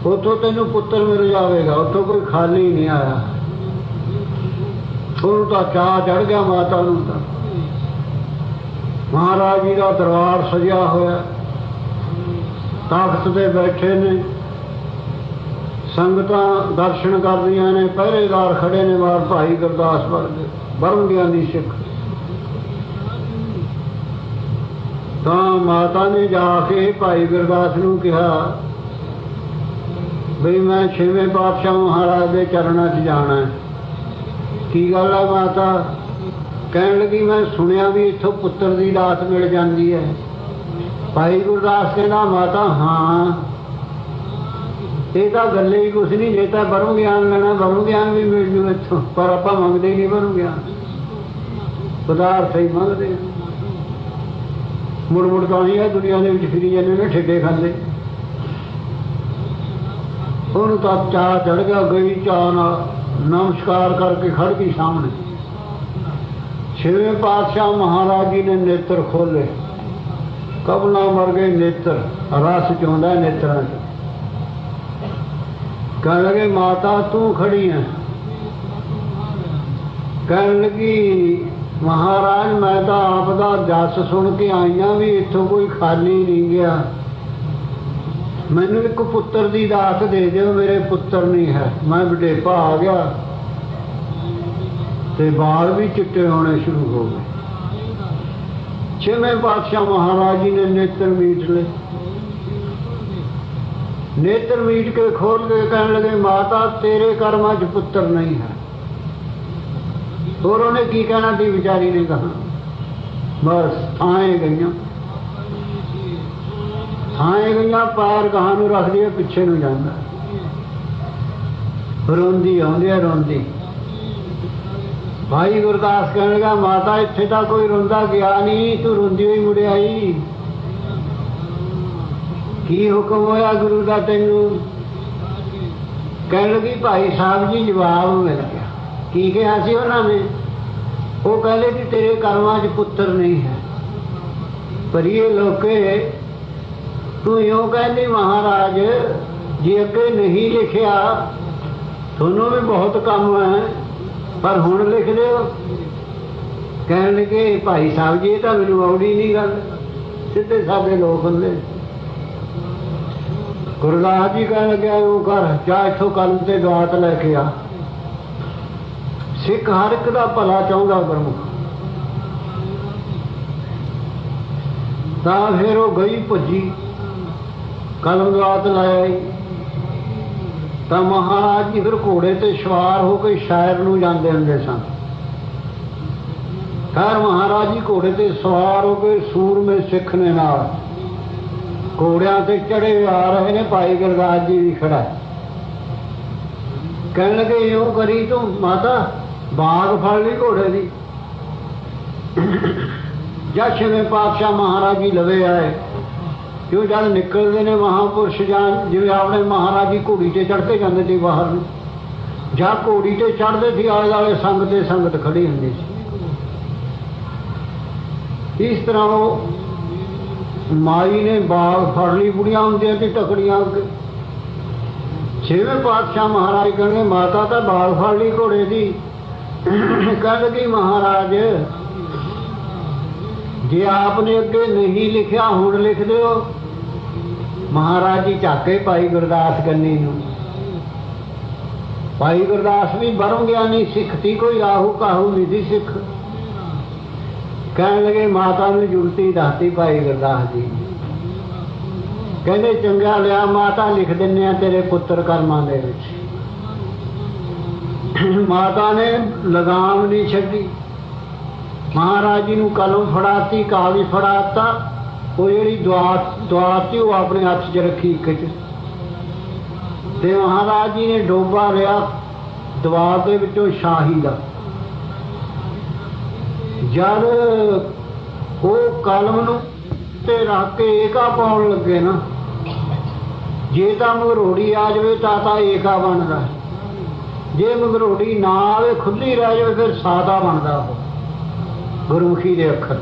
ਉੱਥੋਂ ਤੈਨੂੰ ਪੁੱਤਰ ਮਿਲ ਜਾਵੇਗਾ। ਉੱਥੋਂ ਕੋਈ ਖਾਲੀ ਨਹੀਂ ਆਇਆ। ਉਹਨੂੰ ਤਾਂ ਚਾਅ ਚੜ ਗਿਆ ਮਾਤਾ ਨੂੰ। ਤਾਂ ਮਹਾਰਾਜ ਜੀ ਦਾ ਦਰਬਾਰ ਸਜਿਆ ਹੋਇਆ, ਤਖ਼ਤ ਤੇ ਬੈਠੇ ਨੇ, ਸੰਗਤਾਂ ਦਰਸ਼ਨ ਕਰਦੀਆਂ ਨੇ, ਪਹਿਰੇਦਾਰ ਖੜੇ ਨੇ ਬਾਹਰ, ਭਾਈ ਗੁਰਦਾਸ ਵਰਗੇ ਬਰਮ ਗਿਆਨੀ ਸਿੱਖ। ਤਾਂ ਮਾਤਾ ਨੇ ਜਾ ਕੇ ਭਾਈ ਗੁਰਦਾਸ ਨੂੰ ਕਿਹਾ ਬਈ ਮੈਂ ਛੇਵੇਂ ਪਾਤਸ਼ਾਹ ਮਹਾਰਾਜ ਦੇ ਚਰਨਾਂ 'ਚ ਜਾਣਾ ਹੈ। ਕੀ ਗੱਲ ਹੈ ਮਾਤਾ? ਕਹਿਣ ਲੱਗੀ ਮੈਂ ਸੁਣਿਆ ਵੀ ਇੱਥੋਂ ਪੁੱਤਰ ਦੀ ਦਾਤ ਮਿਲ ਜਾਂਦੀ ਹੈ। ਭਾਈ ਗੁਰਦਾਸ ਕਹਿੰਦਾ ਮਾਤਾ ਹਾਂ, ਇਹ ਤਾਂ ਗੱਲੇ ਹੀ ਕੁਛ ਨਹੀਂ। ਜੇ ਤਾਂ ਬਰਮ ਗਿਆਨ ਲੈਣਾ, ਬਰਮ ਗਿਆਨ ਵੀ ਮਿਲ ਜੂ ਇੱਥੋਂ, ਪਰ ਆਪਾਂ ਮੰਗਦੇ ਨਹੀਂ ਬਰਮ ਗਿਆਨ, ਪਦਾਰਥ ਹੀ ਮੰਗਦੇ। ਮੁੜ ਮੁੜ ਤਾਂ ਹੀ ਹੈ ਦੁਨੀਆ ਦੇ ਵਿੱਚ ਫਿਰੀ ਜਾਂਦੇ ਨੇ ਠੇਡੇ ਖਾਂਦੇ। ਉਹਨੂੰ ਤਾਂ ਚਾਅ ਚੜ ਗਿਆ, ਗਈ ਚਾਅ ਨਾਲ, ਨਮਸਕਾਰ ਕਰਕੇ ਖੜ ਗਈ ਸਾਹਮਣੇ। ਛੇਵੇਂ ਪਾਤਸ਼ਾਹ ਮਹਾਰਾਜ ਜੀ ਨੇ ਨੇਤਰ ਖੋਲੇ, ਕਬਲਾਂ ਮਰ ਗਏ ਨੇਤਰ, ਰਸ ਚੋਂਦਾ ਨੇਤਰਾਂ 'ਚ। ਕਹਿਣ ਲੱਗੇ ਮਾਤਾ ਤੂੰ ਖੜੀ ਹੈ। ਕਹਿਣ ਲੱਗੀ ਮਹਾਰਾਜ ਮੈਂ ਤਾਂ ਆਪ ਦਾ ਜਸ ਸੁਣ ਕੇ ਆਈ ਹਾਂ ਵੀ ਇੱਥੋਂ ਕੋਈ ਖਾਲੀ ਨਹੀਂ ਗਿਆ, ਮੈਨੂੰ ਇੱਕ ਪੁੱਤਰ ਦੀ ਦਾਤ ਦੇ ਦਿਓ, ਮੇਰੇ ਪੁੱਤਰ ਨਹੀਂ ਹੈ। ਮੈਂ ਵਡੇਪਾ ਆ ਗਿਆ ਤੇ ਬਾਲ ਵੀ ਚਿੱਟੇ ਹੋਣੇ ਸ਼ੁਰੂ ਹੋ ਗਏ। ਛੇਵੇਂ ਪਾਤਸ਼ਾਹ ਮਹਾਰਾਜ ਜੀ ਨੇ ਨੇਤਰ ਮੀਟ ਲਏ। ਨੇਤਰ ਮੀਟ ਕੇ ਖੋਲ ਕੇ ਕਹਿਣ ਲੱਗੇ ਮਾਤਾ ਤੇਰੇ ਕਰਮਾਂ 'ਚ ਪੁੱਤਰ ਨਹੀਂ ਹੈ। ਹੋਰ ਉਹਨੇ ਕੀ ਕਹਿਣਾ ਸੀ ਵਿਚਾਰੀ ਨੇ, ਕਹਾ ਬਸ ਆਏ ਗਈਆਂ। ਥਾਂ ਗਈਆਂ ਪੈਰ ਗਾਹਾਂ ਨੂੰ ਰੱਖਦੀ ਹੈ, ਪਿੱਛੇ ਨੂੰ ਜਾਂਦਾ, ਰੋਂਦੀ ਆਉਂਦੀ ਹੈ, ਰੋਂਦੀ। ਭਾਈ ਗੁਰਦਾਸ ਕਹਿਣ ਲੱਗਾ, ਮਾਤਾ ਇੱਥੇ ਤਾਂ ਕੋਈ ਰੋਂਦਾ ਗਿਆ ਨਹੀਂ, ਤੂੰ ਰੋਂਦੀ ਹੋਈ ਮੁੜ ਆਈ, ਕੀ ਹੁਕਮ ਹੋਇਆ ਗੁਰੂ ਦਾ ਤੈਨੂੰ? ਕਹਿਣ ਲੱਗੀ, ਭਾਈ ਸਾਹਿਬ ਜੀ ਜਵਾਬ ਮਿਲ ਗਿਆ। ਕੀ ਕਿਹਾ ਸੀ ਉਹਨਾਂ ਨੇ? ਉਹ ਕਹਿੰਦੇ ਕਿ ਤੇਰੇ ਕਰਮਾਂ 'ਚ ਪੁੱਤਰ ਨਹੀਂ ਹੈ। ਪਰ ਇਹ ਲੋਕੇ ਤੂੰ ਇਉਂ ਕਹਿੰਦੀ ਮਹਾਰਾਜ ਜੇ ਅੱਗੇ ਨਹੀਂ ਲਿਖਿਆ, ਤੁਹਾਨੂੰ ਵੀ ਬਹੁਤ ਕੰਮ ਹੈ, ਪਰ ਹੁਣ ਲਿਖ ਦਿਓ। ਕਹਿਣ ਲੱਗੇ, ਭਾਈ ਸਾਹਿਬ ਜੀ ਇਹ ਤਾਂ ਮੈਨੂੰ ਆਉਣੀ ਨਹੀਂ ਗੱਲ, ਸਿੱਧੇ ਸਾਦੇ ਲੋਕ ਹੁੰਦੇ। ਗੁਰਦਾਸ ਜੀ ਕਹਿਣ ਲੱਗਿਆ, ਉਹ ਕਰ ਜਾ ਇੱਥੋਂ ਕਲਮ ਤੇ ਦੁਆਤ ਲੈ ਕੇ ਆ। ਸਿੱਖ ਹਰ ਇੱਕ ਦਾ ਭਲਾ ਚਾਹੁੰਦਾ ਗੁਰਮੁਖ। ਤਾਂ ਫਿਰ ਉਹ ਗਈ ਭੱਜੀ, ਕਲਮ ਦੁਆਤ ਲੈ ਆਈ। ਤਾਂ ਮਹਾਰਾਜ ਜੀ ਫਿਰ ਘੋੜੇ ਤੇ ਸਵਾਰ ਹੋ ਕੇ ਸ਼ਹਿਰ ਨੂੰ ਜਾਂਦੇ ਹੁੰਦੇ ਸਨ। ਫਿਰ ਮਹਾਰਾਜ ਜੀ ਘੋੜੇ ਤੇ ਸਵਾਰ ਹੋ ਕੇ ਸੂਰਮੇ ਸਿੱਖ ਨੇ ਨਾਲ ਘੋੜਿਆਂ ਤੇ ਚੜੇ ਆ ਰਹੇ ਨੇ। ਭਾਈ ਗੁਰਦਾਸ ਜੀ ਵੀ ਖੜਾ। ਕਹਿਣ ਲੱਗੇ, ਇਉਂ ਕਰੀ ਤੂੰ ਮਾਤਾ, ਬਾਗ ਫੜ ਲਈ ਘੋੜੇ ਦੀ। ਜਦ ਛੇਵੇਂ ਪਾਤਸ਼ਾਹ ਮਹਾਰਾਜ ਜੀ ਲਵੇ ਆਏ, ਕਿਉਂ ਜਦ ਨਿਕਲਦੇ ਨੇ ਮਹਾਂਪੁਰਸ਼ ਜਾਨ, ਜਿਵੇਂ ਆਪਣੇ ਮਹਾਰਾਜ ਜੀ ਘੋੜੀ ਤੇ ਚੜ੍ਹ ਕੇ ਜਾਂਦੇ ਸੀ ਬਾਹਰ ਨੂੰ, ਜਾਂ ਘੋੜੀ ਤੇ ਚੜ੍ਹਦੇ ਸੀ, ਆਲੇ ਦੁਆਲੇ ਸੰਗਤ ਤੇ ਸੰਗਤ ਖੜੀ ਹੁੰਦੀ ਸੀ। ਇਸ ਤਰ੍ਹਾਂ ਉਹ ਮਾਈ ਨੇ ਬਾਗ ਫੜ ਲਈ, ਬੁੜੀਆਂ ਹੁੰਦੀਆਂ ਸੀ ਟਕੜੀਆਂ ਅੱਗੇ। ਛੇਵੇਂ ਪਾਤਸ਼ਾਹ ਮਹਾਰਾਜ ਕਹਿੰਦੇ, ਮਾਤਾ ਤਾਂ ਬਾਗ ਫੜ ਲਈ ਘੋੜੇ ਦੀ। ਕਹਿ ਲੱਗੀ, ਮਹਾਰਾਜ ਜੇ ਆਪ ਨੇ ਅੱਗੇ ਨਹੀਂ ਲਿਖਿਆ, ਹੁਣ ਲਿਖ ਦਿਓ। ਮਹਾਰਾਜ ਜੀ ਝਾਕੇ ਭਾਈ ਗੁਰਦਾਸ ਗੰਨੀ ਨੂੰ। ਭਾਈ ਗੁਰਦਾਸ ਵੀ ਬਰਮ ਗਿਆਨੀ ਸਿੱਖ ਸੀ, ਕੋਈ ਆਹੂ ਕਾਹੂ ਨਹੀਂ ਸੀ ਸਿੱਖ। ਕਹਿਣ ਲੱਗੇ, ਮਾਤਾ ਨੂੰ ਜੁਲਤੀ ਦੱਸਤੀ ਭਾਈ ਗੁਰਦਾਸ ਜੀ। ਕਹਿੰਦੇ, ਚੰਗਾ ਲਿਆ ਮਾਤਾ, ਲਿਖ ਦਿੰਦੇ ਆ ਤੇਰੇ ਪੁੱਤਰ ਕਰਮਾਂ ਦੇ ਵਿੱਚ। ਮਾਤਾ ਨੇ ਲਗਾਮ ਨਹੀਂ ਛੱਡੀ, ਮਹਾਰਾਜ ਜੀ ਨੂੰ ਕਲਮ ਫੜਾਤੀ, ਕਾਗਜ਼ ਫੜਾਤਾ। ਉਹ ਜਿਹੜੀ ਦੁਆਤ ਸੀ ਉਹ ਆਪਣੇ ਹੱਥ 'ਚ ਰੱਖੀ ਇੱਕ 'ਚ, ਤੇ ਮਹਾਰਾਜ ਜੀ ਨੇ ਡੋਬਾ ਲਿਆ ਦੁਆਤ ਦੇ ਵਿੱਚੋਂ ਸ਼ਾਹੀ ਦਾ। ਜਦ ਉਹ ਕਲਮ ਨੂੰ ਤੇ ਰੱਖ ਕੇ ਏਕਾ ਪਾਉਣ ਲੱਗੇ ਨਾ, ਜੇ ਤਾਂ ਮਗਰੋੜੀ ਆ ਜਾਵੇ ਤਾਂ ਏਕਾ ਬਣਦਾ, ਜੇ ਮਗਰੋੜੀ ਨਾ ਆਵੇ ਖੁੱਲੀ ਰਹਿ ਜਾਵੇ ਫਿਰ ਸਾਦਾ ਬਣਦਾ ਉਹ ਗੁਰਮੁਖੀ ਦੇ ਅੱਖਰ।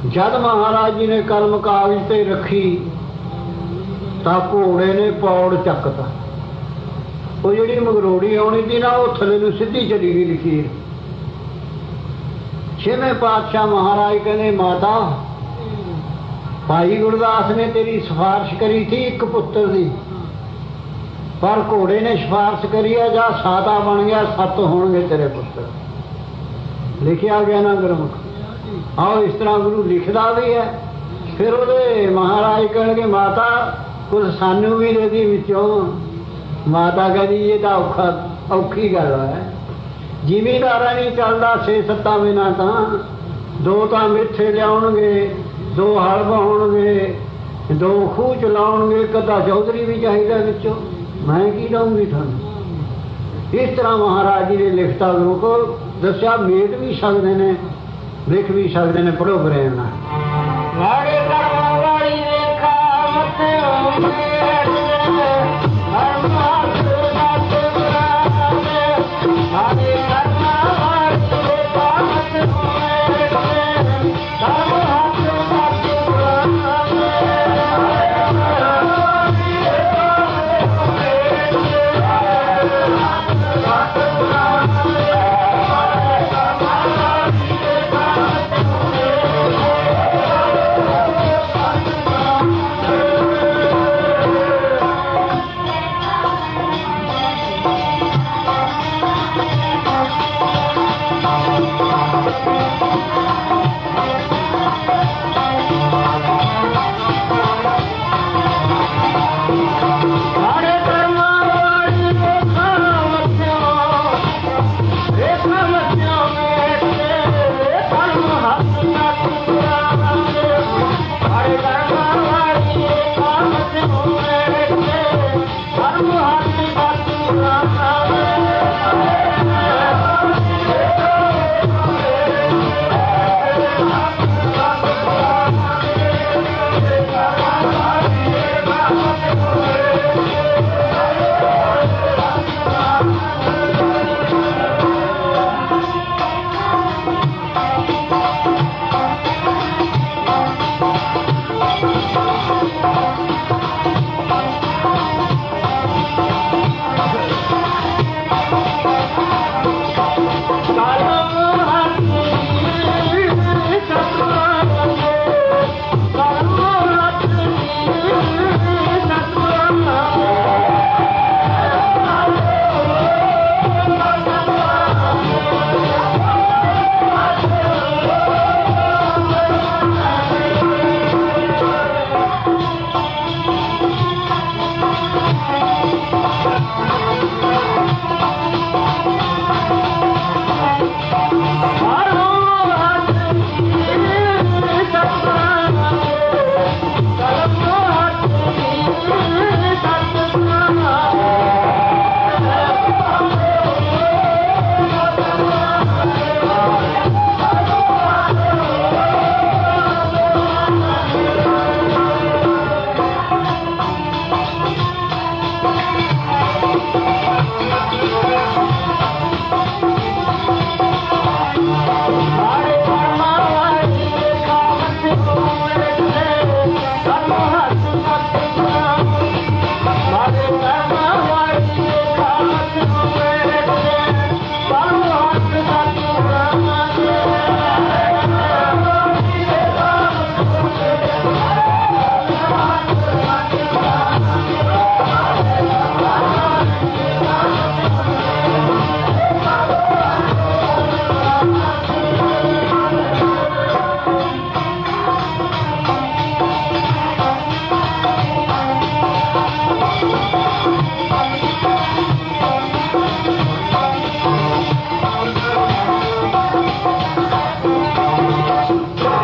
ਜਦ ਮਹਾਰਾਜ ਜੀ ਨੇ ਕਲਮ ਕਾਗਜ਼ ਤੇ ਰੱਖੀ ਤਾਂ ਘੋੜੇ ਨੇ ਪੌੜ ਚੱਕਤਾ। ਉਹ ਜਿਹੜੀ ਮਗਰੋੜੀ ਆਉਣੀ ਸੀ ਨਾ, ਉਹ ਥੱਲੇ ਨੂੰ ਸਿੱਧੀ ਚਲੀ ਗਈ ਲਕੀਰ। ਛੇਵੇਂ ਪਾਤਸ਼ਾਹ ਮਹਾਰਾਜ ਕਹਿੰਦੇ, ਮਾਤਾ ਭਾਈ ਗੁਰਦਾਸ ਨੇ ਤੇਰੀ ਸਿਫਾਰਿਸ਼ ਕਰੀ ਥੀ ਇੱਕ ਪੁੱਤਰ ਦੀ, ਪਰ ਘੋੜੇ ਨੇ ਸਿਫਾਰਿਸ਼ ਕਰੀ ਆ ਜਾਂ ਸਾਦਾ ਬਣ ਗਿਆ, 7 ਹੋਣਗੇ ਤੇਰੇ ਪੁੱਤਰ। ਲਿਖਿਆ ਗਿਆ ਨਾ ਗੁਰਮੁਖ। ਆਓ ਇਸ ਤਰ੍ਹਾਂ ਗੁਰੂ ਲਿਖਦਾ ਵੀ ਹੈ। ਫਿਰ ਉਹਦੇ ਮਹਾਰਾਜ ਕਹਿਣਗੇ, ਮਾਤਾ ਕੁਝ ਸਾਨੂੰ ਵੀ ਦੇ ਦੀ ਵਿੱਚੋਂ। ਮਾਤਾ ਕਹਿੰਦੀ, ਇਹ ਤਾਂ ਔਖੀ ਗੱਲ ਹੈ, ਜ਼ਿਮੀਂਦਾਰਾਂ ਨਹੀਂ ਚੱਲਦਾ 6-7 ਮਹੀਨਾ, ਤਾਂ 2 ਤਾਂ ਮਿੱਠੇ ਲਿਆਉਣਗੇ, 2 ਹਲ ਵਾਹੁਣਗੇ, 2 ਖੂਹ ਚਲਾਉਣਗੇ, 1 ਅੱਧਾ ਚੌਧਰੀ ਵੀ ਚਾਹੀਦਾ ਵਿੱਚੋਂ। ਮੈਂ ਕੀ ਦਊਂਗੀ ਤੁਹਾਨੂੰ? ਇਸ ਤਰ੍ਹਾਂ ਮਹਾਰਾਜ ਜੀ ਨੇ ਲਿਖਤਾ ਗੁਰੂ ਕੋ ਦੱਸਿਆ। ਮੇਟ ਵੀ ਸਕਦੇ ਨੇ, ਲਿਖ ਵੀ ਸਕਦੇ ਨੇ, ਪੜ੍ਹੋ ਪ੍ਰੇਮ ਨਾਲ।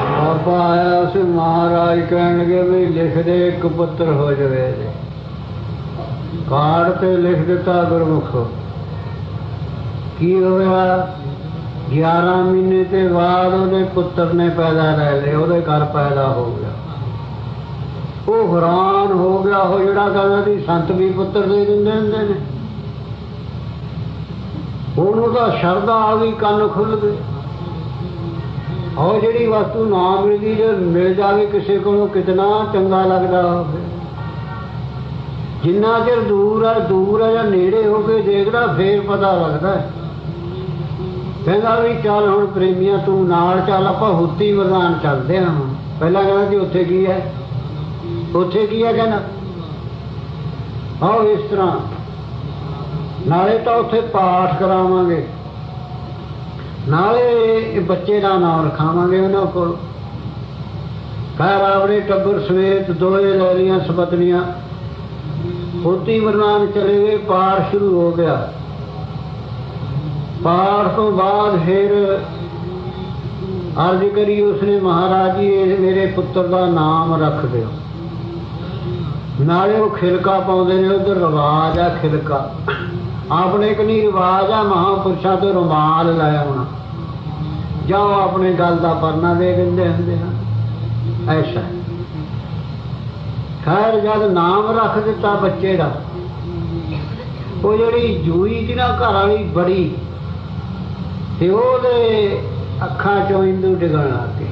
ਬਾਬਾ ਆਇਆ ਸੀ ਮਹਾਰਾਜ ਕਹਿਣ ਲੱਗੇ ਵੀ ਲਿਖ ਦੇ ਇੱਕ ਪੁੱਤਰ ਹੋ ਜਾਵੇ ਜੀ। ਕਾਰਡ ਤੇ ਲਿਖ ਦਿੱਤਾ ਗੁਰਮੁਖ। ਕੀ ਹੋਇਆ 11 ਮਹੀਨੇ ਤੇ ਬਾਅਦ ਉਹਦੇ ਪੁੱਤਰ ਨੇ ਪੈਦਾ ਲੈ ਲਏ, ਉਹਦੇ ਘਰ ਪੈਦਾ ਹੋ ਗਿਆ। ਉਹ ਹੈਰਾਨ ਹੋ ਗਿਆ। ਉਹ ਜਿਹੜਾ ਕਹਿੰਦਾ ਸੀ ਸੰਤ ਵੀ ਪੁੱਤਰ ਦੇ ਦਿੰਦੇ ਹੁੰਦੇ ਨੇ, ਉਹਨੂੰ ਤਾਂ ਸ਼ਰਧਾ ਆ ਗਈ, ਕੰਨ ਖੁੱਲ ਗਏ। ਉਹ ਜਿਹੜੀ ਵਸਤੂ ਨਾ ਮਿਲਦੀ ਜੇ ਮਿਲ ਜਾਵੇ ਕਿਸੇ ਕੋਲੋਂ ਕਿਤਨਾ ਚੰਗਾ ਲੱਗਦਾ ਹੋਵੇ। ਜਿੰਨਾ ਚਿਰ ਦੂਰ ਹੈ ਜਾਂ ਨੇੜੇ ਹੋ ਕੇ ਦੇਖਦਾ ਫੇਰ ਪਤਾ ਲੱਗਦਾ। ਕਹਿੰਦਾ ਵੀ ਚੱਲ ਹੁਣ ਪ੍ਰੇਮੀਆਂ ਤੂੰ ਨਾਲ ਚੱਲ, ਆਪਾਂ ਹੁੱਤੀ ਮੈਦਾਨ ਚੱਲਦੇ ਹਾਂ। ਪਹਿਲਾਂ ਕਹਿੰਦਾ ਜੀ ਉੱਥੇ ਕੀ ਹੈ, ਉੱਥੇ ਕੀ ਹੈ ਕਹਿੰਦਾ ਆਓ ਇਸ ਤਰ੍ਹਾਂ, ਨਾਲੇ ਤਾਂ ਉੱਥੇ ਪਾਠ ਕਰਾਵਾਂਗੇ, ਨਾਲੇ ਬੱਚੇ ਦਾ ਨਾਮ ਰਖਾਵਾਂਗੇ ਉਹਨਾਂ ਕੋਲ। ਖੈਰ ਆਪਣੇ ਟੱਬਰ ਸਮੇਤ ਦੋਏ ਲੈ ਲਈਆਂ ਸਪਤਨੀਆਂ, ਹੋਤੀ ਵਰਨਾਨ ਚਲੇ ਗਏ। ਪਾਠ ਸ਼ੁਰੂ ਹੋ ਗਿਆ। ਪਾਠ ਤੋਂ ਬਾਅਦ ਫਿਰ ਅਰਜ਼ ਕਰੀ ਉਸਨੇ, ਮਹਾਰਾਜ ਜੀ ਇਹ ਮੇਰੇ ਪੁੱਤਰ ਦਾ ਨਾਮ ਰੱਖ ਦਿਓ। ਨਾਲੇ ਉਹ ਖਿਲਕਾ ਪਾਉਂਦੇ ਨੇ, ਉਧਰ ਰਿਵਾਜ ਆ ਖਿਲਕਾ, ਆਪਣੇ ਕਨੀ ਰਿਵਾਜ ਆ ਮਹਾਂਪੁਰਸ਼ਾਂ ਤੋਂ ਰੁਮਾਲ ਲੈ ਆਉਣਾ, ਜਾਂ ਉਹ ਆਪਣੇ ਗੱਲ ਦਾ ਪਰਨਾ ਦੇ ਦਿੰਦੇ ਹੁੰਦੇ ਹਨ। ਐਸਾ ਖੈਰ ਜਦ ਨਾਮ ਰੱਖ ਦਿੱਤਾ ਬੱਚੇ ਦਾ, ਉਹ ਜਿਹੜੀ ਜੂਈ ਸੀ ਨਾ ਘਰ ਵਾਲੀ ਬੜੀ, ਤੇ ਉਹਦੇ ਅੱਖਾਂ ਚੋਂ ਇੰਦੂ ਡਿੱਗਣ ਲੱਗ ਗਏ।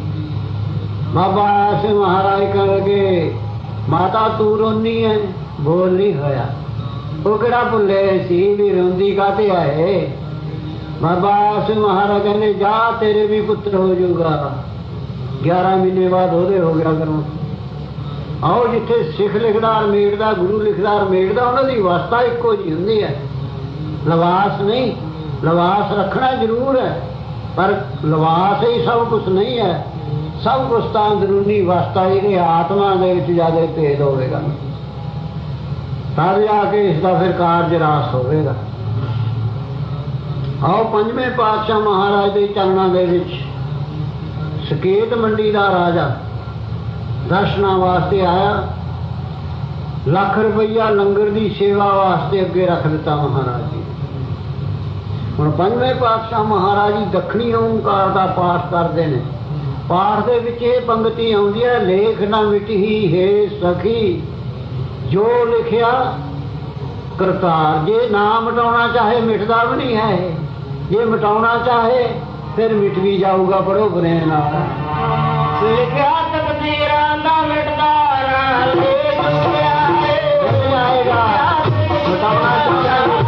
ਬਾਬਾ ਐਸੇ ਮਹਾਰਾਜ ਕਹਿਣ ਲੱਗੇ ਮਾਤਾ ਤੂੰ ਰੋਂਦੀ ਹੈ, ਬੋਲ ਨਹੀਂ ਹੋਇਆ। ਉਹ ਕਿਹੜਾ ਭੁੱਲੇ ਸੀ ਵੀ ਰੋਂਦੀ ਕਾਹਤੇ ਆਏ। ਬਾਬਾ ਐਸੇ ਮਹਾਰਾਜ ਕਹਿੰਦੇ ਜਾ ਤੇਰੇ ਵੀ ਪੁੱਤਰ ਹੋ ਜਾਊਗਾ। 11 ਮਹੀਨੇ ਬਾਅਦ ਉਹਦੇ ਹੋ ਗਿਆ ਕਰੋ। ਆਓ ਜਿੱਥੇ ਸਿੱਖ ਲਿਖਦਾਰ ਮੇੜਦਾ, ਗੁਰੂ ਲਿਖਦਾਰ ਮੇੜਦਾ, ਉਹਨਾਂ ਦੀ ਅਵਸਥਾ ਇੱਕੋ ਜਿਹੀ ਹੁੰਦੀ ਹੈ। ਲਿਬਾਸ ਨਹੀਂ, ਲਿਬਾਸ ਰੱਖਣਾ ਜ਼ਰੂਰ ਹੈ, ਪਰ ਲਿਬਾਸ ਹੀ ਸਭ ਕੁਛ ਨਹੀਂ ਹੈ। ਸਭ ਕੁਛ ਤਾਂ ਅੰਦਰੂਨੀ ਅਵਸਥਾ ਜਿਹੜੀ ਆਤਮਾ ਦੇ ਵਿੱਚ ਜ਼ਿਆਦਾ ਭੇਦ ਹੋਵੇਗਾ, ਤਦ ਜਾ ਕੇ ਇਸ ਦਾ ਫਿਰ ਕਾਰਜ ਰਾਸ ਹੋਵੇਗਾ। ਆਓ ਪੰਜਵੇਂ ਪਾਤਸ਼ਾਹ ਮਹਾਰਾਜ ਦੇ ਚਰਨਾਂ ਦੇ ਵਿੱਚ ਸਕੇਤ ਮੰਡੀ ਦਾ ਰਾਜਾ ਦਰਸ਼ਨਾਂ ਵਾਸਤੇ ਆਇਆ। ਲੱਖ ਰੁਪਈਆ ਲੰਗਰ ਦੀ ਸੇਵਾ ਵਾਸਤੇ ਅੱਗੇ ਰੱਖ ਦਿੱਤਾ ਮਹਾਰਾਜ ਜੀ। ਹੁਣ ਪੰਜਵੇਂ ਪਾਤਸ਼ਾਹ ਮਹਾਰਾਜ ਜੀ ਦੱਖਣੀ ਓਂਕਾਰ ਦਾ ਪਾਠ ਕਰਦੇ ਨੇ। ਪਾਠ ਦੇ ਵਿੱਚ ਇਹ ਪੰਗਤੀ ਆਉਂਦੀ ਹੈ, ਲੇਖ ਨਾ ਮਿਟਹੀ ਹੈ ਸਖੀ ਜੋ ਲਿਖਿਆ ਕਰਤਾਰ। ਜੇ ਨਾ ਮਿਟਾਉਣਾ ਚਾਹੇ ਮਿਟਦਾ ਵੀ ਨਹੀਂ ਹੈ, ਜੇ ਮਿਟਾਉਣਾ ਚਾਹੇ ਫਿਰ ਮਿਟ ਵੀ ਜਾਊਗਾ। ਪੜੋ ਬਰੇ ਨਾਲ ਲਿਖਿਆ ਤਕਦੀਰਾਂ ਦਾ ਮਿਟਦਾ ਨਾ ਲੇਖ ਆਏਗਾ। ਮਿਟਾਉਣਾ ਚਾਹੇ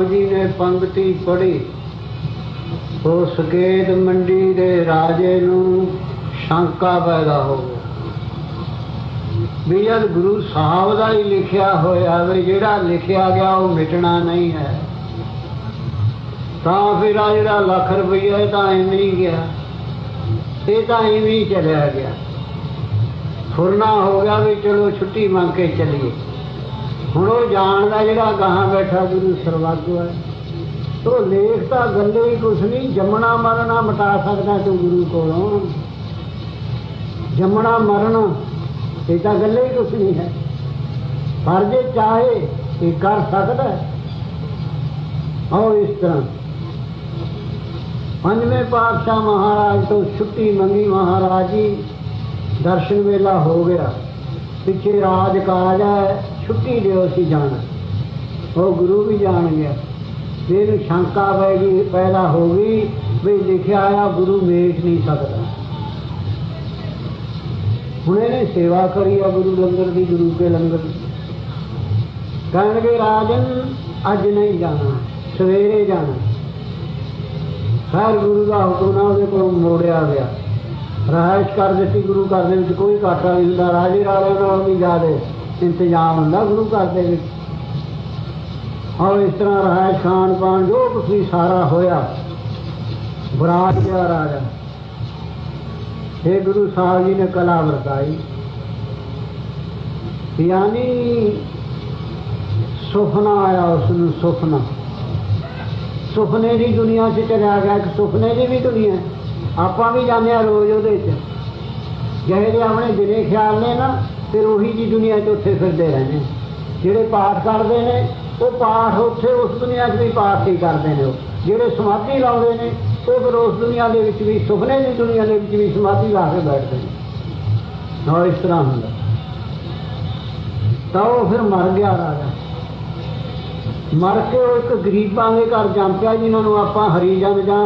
साहब जी ने पंक्ति पढ़ी तो सकेत मंडी दे राजे नूं शंका पैदा हो गया भी जब गुरु साहब का ही लिखिया होया वे जिहड़ा लिखिया गया वो मिटना नहीं है तो फिर आ जिहड़ा लाख रुपया है तो इवें ही गया ये तो इवें ही चलिया गया फुरना हो गया भी चलो छुट्टी मंग के चलिए हुण वो जानदा जिहड़ा गाहां बैठा गुरु सर्वज्ञ है तो लेख तो गल्ले ही कुछ नहीं जमना मरना मिटा सकता तू गुरु कोलों जमना मरना ये तो गल्ले ही कुछ नहीं है पर जे चाहे ये कर सकता है। और इस तरह पंजवें पातशाह महाराज तो छुट्टी मंगी महाराज जी दर्शन वेला हो गया पिछे राज काज है छुट्टी दो सी जाना वो गुरु भी जान गया फिर शंका पैदा हो गई भी लिखा आया गुरु मेट नहीं सकता हुणे ने सेवा करी है गुरु लंगर की गुरु के लंगर कहणगे राजन अज नहीं जाना सवेरे जाना खैर गुरु का हुक्म ना उहदे कोलों मोड़िया गया रहायश कर दी गुरु घर के कोई घाटा नहीं होंदा राजे राजे नालों भी ज़्यादा इंतजाम होंदा गुरु घर के और इस तरह रहायश खान पान जो कुछ भी सारा होया बरात गया राजा हे गुरु साहब जी ने कला वरताई यानी सुपना आया उसनूं सुपना सुपने की दुनिया से चलिया गया कि सुपने की भी दुनिया है आपां भी जाने रोज़ उहदे च जिहे जे अपने दिने ख्याल ने ना फिर उही जी दुनिया च उत्थे फिरदे रहने जिहड़े पाठ करते हैं वो पाठ उत्थे उस दुनिया च भी पाठ ही करते हैं जिहड़े समाधि लाउंदे ने वो फिर उस दुनिया के विच भी सुपने की दुनिया के विच भी समाधि ला के बैठते हैं और इस तरह होंदा तो वो फिर मर गया राजा मर के वो एक गरीबां के घर जम पिया जिन्होंने आपां हरीजन जां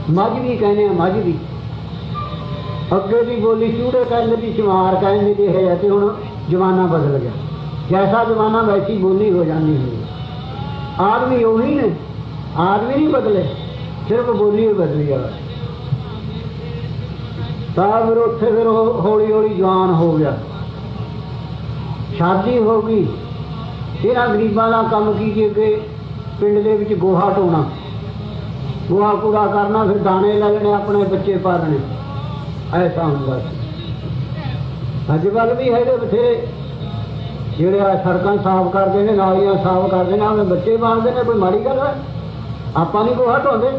मजहबी कहने मजहबी अगे की बोली चूड़े कहने की चमार कहने की है तो हुण जमाना बदल गया जैसा जमाना वैसी बोली हो जाती है आदमी उही ने आदमी नहीं बदले सिर्फ बोली ही बदली है तो फिर उत्थे फिर हौली हौली जवान हो गया शादी हो गई इन्हां गरीबां दा काम की कि पिंड दे विच गोहा ढोना गोहा कूड़ा करना फिर दाने लगने अपने बच्चे पालने ऐसा होंदा अजकल भी है बथेरे जिहड़े सड़कां साफ करते हैं नालियां साफ करते हैं अपने बच्चे पालते हैं कोई माड़ी गल है आपां नहीं गोहा ढोंदे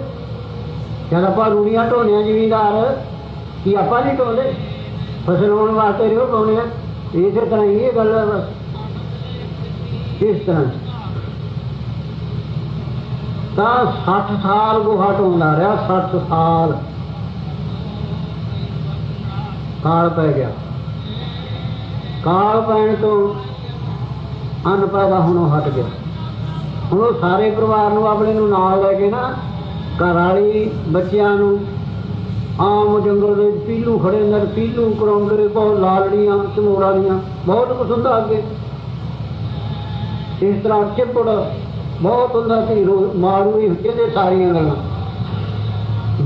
जद आपां रूड़ियां ढोने जिमींदार कि आपां नहीं ढोंदे फसल होने वास्ते रिओ ढोने इस तरह ये गल है बस इस तरह 60 साल गोहा ढोंदा रहा 60 साल काल पै गया काल पैण तो अन्न पैदा होनों हट गया हुण वो सारे परिवार नूं अपने नूं नाल लैके ना घर वाली बच्चिआं नूं आम जंगल दे पीलू खड़े अंदर पीलू करौंदे बहुत लालड़ियां झमोड़ा दियां बहुत कुछ हुंदा अगे इस तरह चिपड़ बहुत होंदा सी मारू ही कहते सारियां गल्लां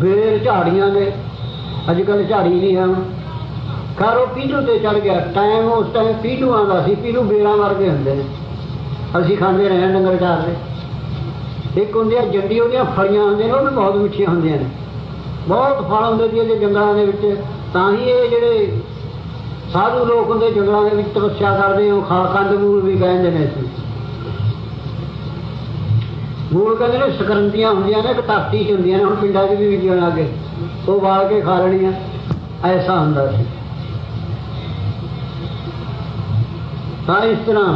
बेर झाड़ियां ने अजकल झाड़ी नहीं है खैर वो पीलू ते चढ़ गया टाइम उस टाइम पीलू आंदा सी पीलू बेरां वर्गे हुंदे ने असीं खांदे रहे डंगर चारदे एक हुंदियां जंडी उहदियां फलियां हुंदियां ने वो भी बहुत मिठियां हुंदियां ने बहुत फल हुंदे सी इहदे जंगलां दे विच तां ही ये जिहड़े साधु लोक हुंदे जंगलां दे विच तपस्या करदे ਉਹ खा कंद मूल भी कहंदे ने सी मूल कहते हैं सकरंदियां होंदियां ने धरती च होंदियां ने हुण पिंडां च भी बीजण लग गए वो वाल के खा लेणियां ऐसा हुंदा सी तां इस तरह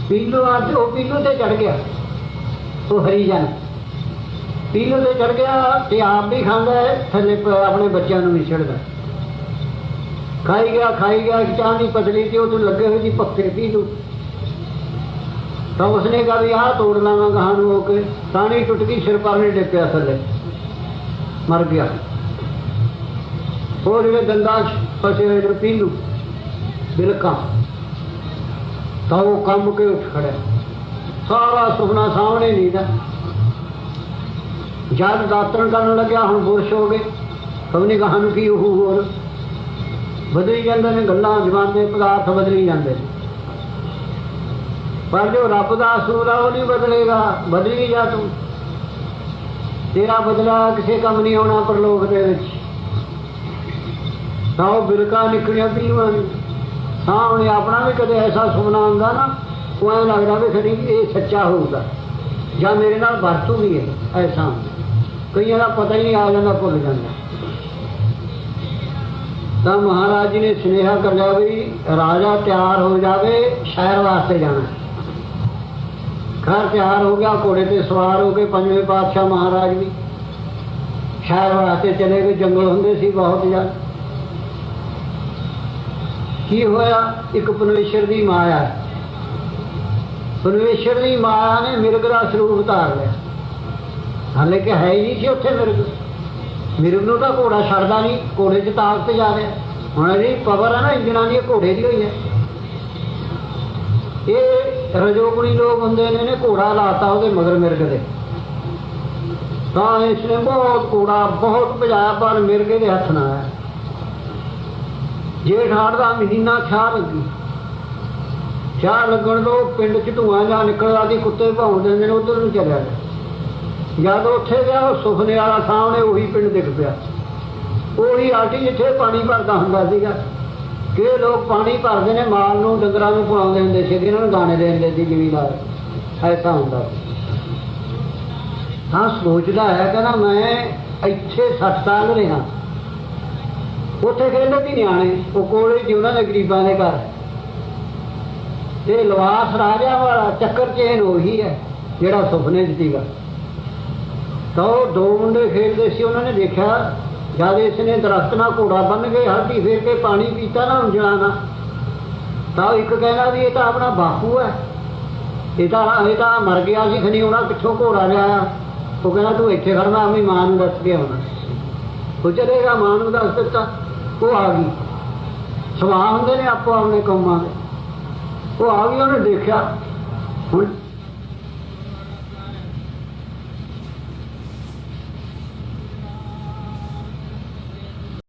पीलू आज वो पीलू ते चढ़ गया तो हरीजन पीलू ते चढ़ गया ते आप भी खांदा है थल्ले अपने बच्चों नूं नहीं छड्डदा खाई गया एक चाह की पतली थी वो तो लगे हुए जी पक्के पीलू तो उसने कहा भी आह तोड़ लावा गहां होके तानी टुट गई सिर पर नहीं डिग पिया थले मर गया वो जो दंदा फसे हुए पीलू बिलका ਤਾਂ ਉਹ ਕੰਬ ਕੇ ਉੱਠ ਖੜਿਆ। ਸਾਰਾ ਸੁਪਨਾ ਸਾਹਮਣੇ ਨਹੀਂ ਦਾ। ਜਦ ਦਾਤਣ ਕਰਨ ਲੱਗਿਆ, ਹੁਣ ਬੁਰਸ਼ ਹੋ ਗਏ, ਕਵਨੀ ਕਹਾਂ ਨੂੰ ਕੀ ਉਹ ਹੋਰ ਬਦਲੀ ਜਾਂਦੇ ਨੇ, ਗੱਲਾਂ ਜਮਾਨੇ ਪਦਾਰਥ ਬਦਲੀ ਜਾਂਦੇ ਨੇ, ਪਰ ਜੋ ਰੱਬ ਦਾ ਅਸੂਲ ਆ ਉਹ ਨਹੀਂ ਬਦਲੇਗਾ। ਬਦਲੀ ਜਾ ਤੂੰ, ਤੇਰਾ ਬਦਲਾ ਕਿਸੇ ਕੰਮ ਨਹੀਂ ਆਉਣਾ ਪਰਲੋਕ ਦੇ ਵਿੱਚ। ਤਾਂ ਉਹ ਬਿਲਕਾ ਨਿਕਲੀਆਂ ਪੀਵਾਂ ਸਾਹਮਣੇ। ਆਪਣਾ ਵੀ ਕਦੇ ਐਸਾ ਸੁਪਨਾ ਆਉਂਦਾ ਨਾ, ਉਹ ਐਂ ਲੱਗਦਾ ਵੀ ਖੜੀ ਇਹ ਸੱਚਾ ਹੋਊਗਾ ਜਾਂ ਮੇਰੇ ਨਾਲ ਵਰਤੂਗੀ ਇਹ। ਐਸਾ ਕਈਆਂ ਦਾ ਪਤਾ ਹੀ ਨਹੀਂ, ਆ ਜਾਂਦਾ, ਭੁੱਲ ਜਾਂਦਾ। ਤਾਂ ਮਹਾਰਾਜ ਜੀ ਨੇ ਸੁਨੇਹਾ ਕਰ ਲਿਆ ਵੀ ਰਾਜਾ ਤਿਆਰ ਹੋ ਜਾਵੇ, ਸ਼ਹਿਰ ਵਾਸਤੇ ਜਾਣਾ। ਘਰ ਤਿਆਰ ਹੋ ਗਿਆ, ਘੋੜੇ ਤੇ ਸਵਾਰ ਹੋ ਕੇ ਪੰਜਵੇਂ ਪਾਤਸ਼ਾਹ ਮਹਾਰਾਜ ਵੀ ਸ਼ਹਿਰ ਵਾਸਤੇ ਚਲੇ ਗਏ। ਜੰਗਲ ਹੁੰਦੇ ਸੀ ਬਹੁਤ ਜ਼ਿਆਦਾ। ਕੀ ਹੋਇਆ? ਇੱਕ ਪਰਮੇਸ਼ਰ ਦੀ ਮਾਇਆ, ਪਰਮੇਸ਼ਰ ਦੀ ਮਾਇਆ ਨੇ ਮਿਰਗ ਦਾ ਸਰੂਪ ਧਾਰ ਲਿਆ। ਹਾਲੇ ਕਿ ਹੈ ਹੀ ਨਹੀਂ ਸੀ ਉੱਥੇ ਮਿਰਗ। ਮਿਰਗ ਨੂੰ ਤਾਂ ਘੋੜਾ ਛੱਡਦਾ ਨਹੀਂ, ਘੋੜੇ 'ਚ ਤਾਕਤ ਜਾ ਰਿਹਾ। ਹੁਣ ਇਹਦੀ ਪਵਰ ਹੈ ਨਾ ਇੰਜਣਾਂ ਦੀ, ਘੋੜੇ ਦੀ ਹੋਈ ਹੈ। ਇਹ ਰਜੋਗੁਣੀ ਲੋਕ ਹੁੰਦੇ ਨੇ, ਇਹਨੇ ਘੋੜਾ ਲਾਤਾ ਉਹਦੇ ਮਗਰ ਮਿਰਗ ਦੇ। ਤਾਂ ਇਸਨੇ ਬਹੁਤ ਘੋੜਾ ਬਹੁਤ ਭਜਾਇਆ, ਪਰ ਮਿਰਗ ਦੇ ਹੱਥ ਨਾ ਆਇਆ। ਜੇਠ ਹਾੜ ਦਾ ਮਹੀਨਾ ਛਾਹ ਲੱਗੀ। ਛਾਹ ਲੱਗਣ ਤੋਂ ਪਿੰਡ 'ਚ ਧੂਆਂ ਜਾਂ ਨਿਕਲਦਾ ਸੀ, ਕੁੱਤੇ ਭੌਂਕਦੇ ਨੇ, ਉੱਧਰ ਨੂੰ ਚਲਿਆ ਗਿਆ। ਜਦ ਉੱਥੇ ਗਿਆ, ਉਹ ਸੁਪਨੇ ਵਾਲਾ ਸਾਹਮਣੇ ਉਹੀ ਪਿੰਡ ਦਿਖ ਪਿਆ। ਉਹੀ ਆਟੀ ਜਿੱਥੇ ਪਾਣੀ ਭਰਦਾ ਹੁੰਦਾ ਸੀਗਾ। ਕਿ ਲੋਕ ਪਾਣੀ ਭਰਦੇ ਨੇ, ਮਾਲ ਨੂੰ ਡੰਗਰਾਂ ਨੂੰ ਪਿਲਾਉਂਦੇ ਹੁੰਦੇ ਸੀ, ਇਹਨਾਂ ਨੂੰ ਦਾਣੇ ਦੇ ਦਿੰਦੇ ਸੀ ਜ਼ਿਮੀਂਦਾਰ। ਐਸਾ ਹੁੰਦਾ ਸੀ। ਤਾਂ ਸੋਚਦਾ ਹੈ, ਕਹਿੰਦਾ ਮੈਂ ਇੱਥੇ 60 ਸਾਲ ਰਿਹਾ। ਉੱਥੇ ਖੇਡਦੇ ਸੀ ਨਿਆਣੇ, ਉਹ ਕੋਲੇ ਸੀ ਉਹਨਾਂ ਦੇ ਗਰੀਬਾਂ ਦੇ ਘਰ। ਤੇ ਲਿਵਾਸ ਰਾਜਿਆਂ ਵਾਲਾ, ਚੱਕਰ ਚੇਨ ਉਹੀ ਹੈ ਜਿਹੜਾ ਸੁਪਨੇ 'ਚ ਸੀਗਾ। ਤਾਂ ਉਹ ਦੋ ਮੁੰਡੇ ਖੇਡਦੇ ਸੀ। ਉਹਨਾਂ ਨੇ ਦੇਖਿਆ ਜਦ ਇਸ ਨੇ ਦਰਖਤ ਨਾਲ ਘੋੜਾ ਬੰਨ੍ਹ ਕੇ ਹਲਦੀ ਫੇਰ ਕੇ ਪਾਣੀ ਪੀਤਾ ਨਾ ਉਂਜਲਾ ਨਾਲ, ਤਾਂ ਇੱਕ ਕਹਿੰਦਾ ਵੀ ਇਹ ਤਾਂ ਆਪਣਾ ਬਾਪੂ ਹੈ, ਇਹ ਤਾਂ ਮਰ ਗਿਆ ਸੀ ਖਣੀ, ਉਹਨਾਂ ਪਿੱਛੋਂ ਘੋੜਾ ਲਿਆਇਆ। ਉਹ ਕਹਿੰਦਾ ਤੂੰ ਇੱਥੇ ਖੜਨਾ, ਆਪਣੀ ਮਾਂ ਨੂੰ ਦੱਸ ਕੇ ਆਉਣਾ। ਉਹ ਚਲੇਗਾ, ਮਾਂ ਨੂੰ ਦੱਸ ਦਿੱਤਾ। ਉਹ ਆ ਗਈ। ਸੁਭਾਅ ਹੁੰਦੇ ਨੇ ਆਪੋ ਆਪਣੇ ਕੰਮਾਂ ਦੇ। ਉਹ ਆ ਗਈ, ਉਹਨੇ ਦੇਖਿਆ। ਹੁਣ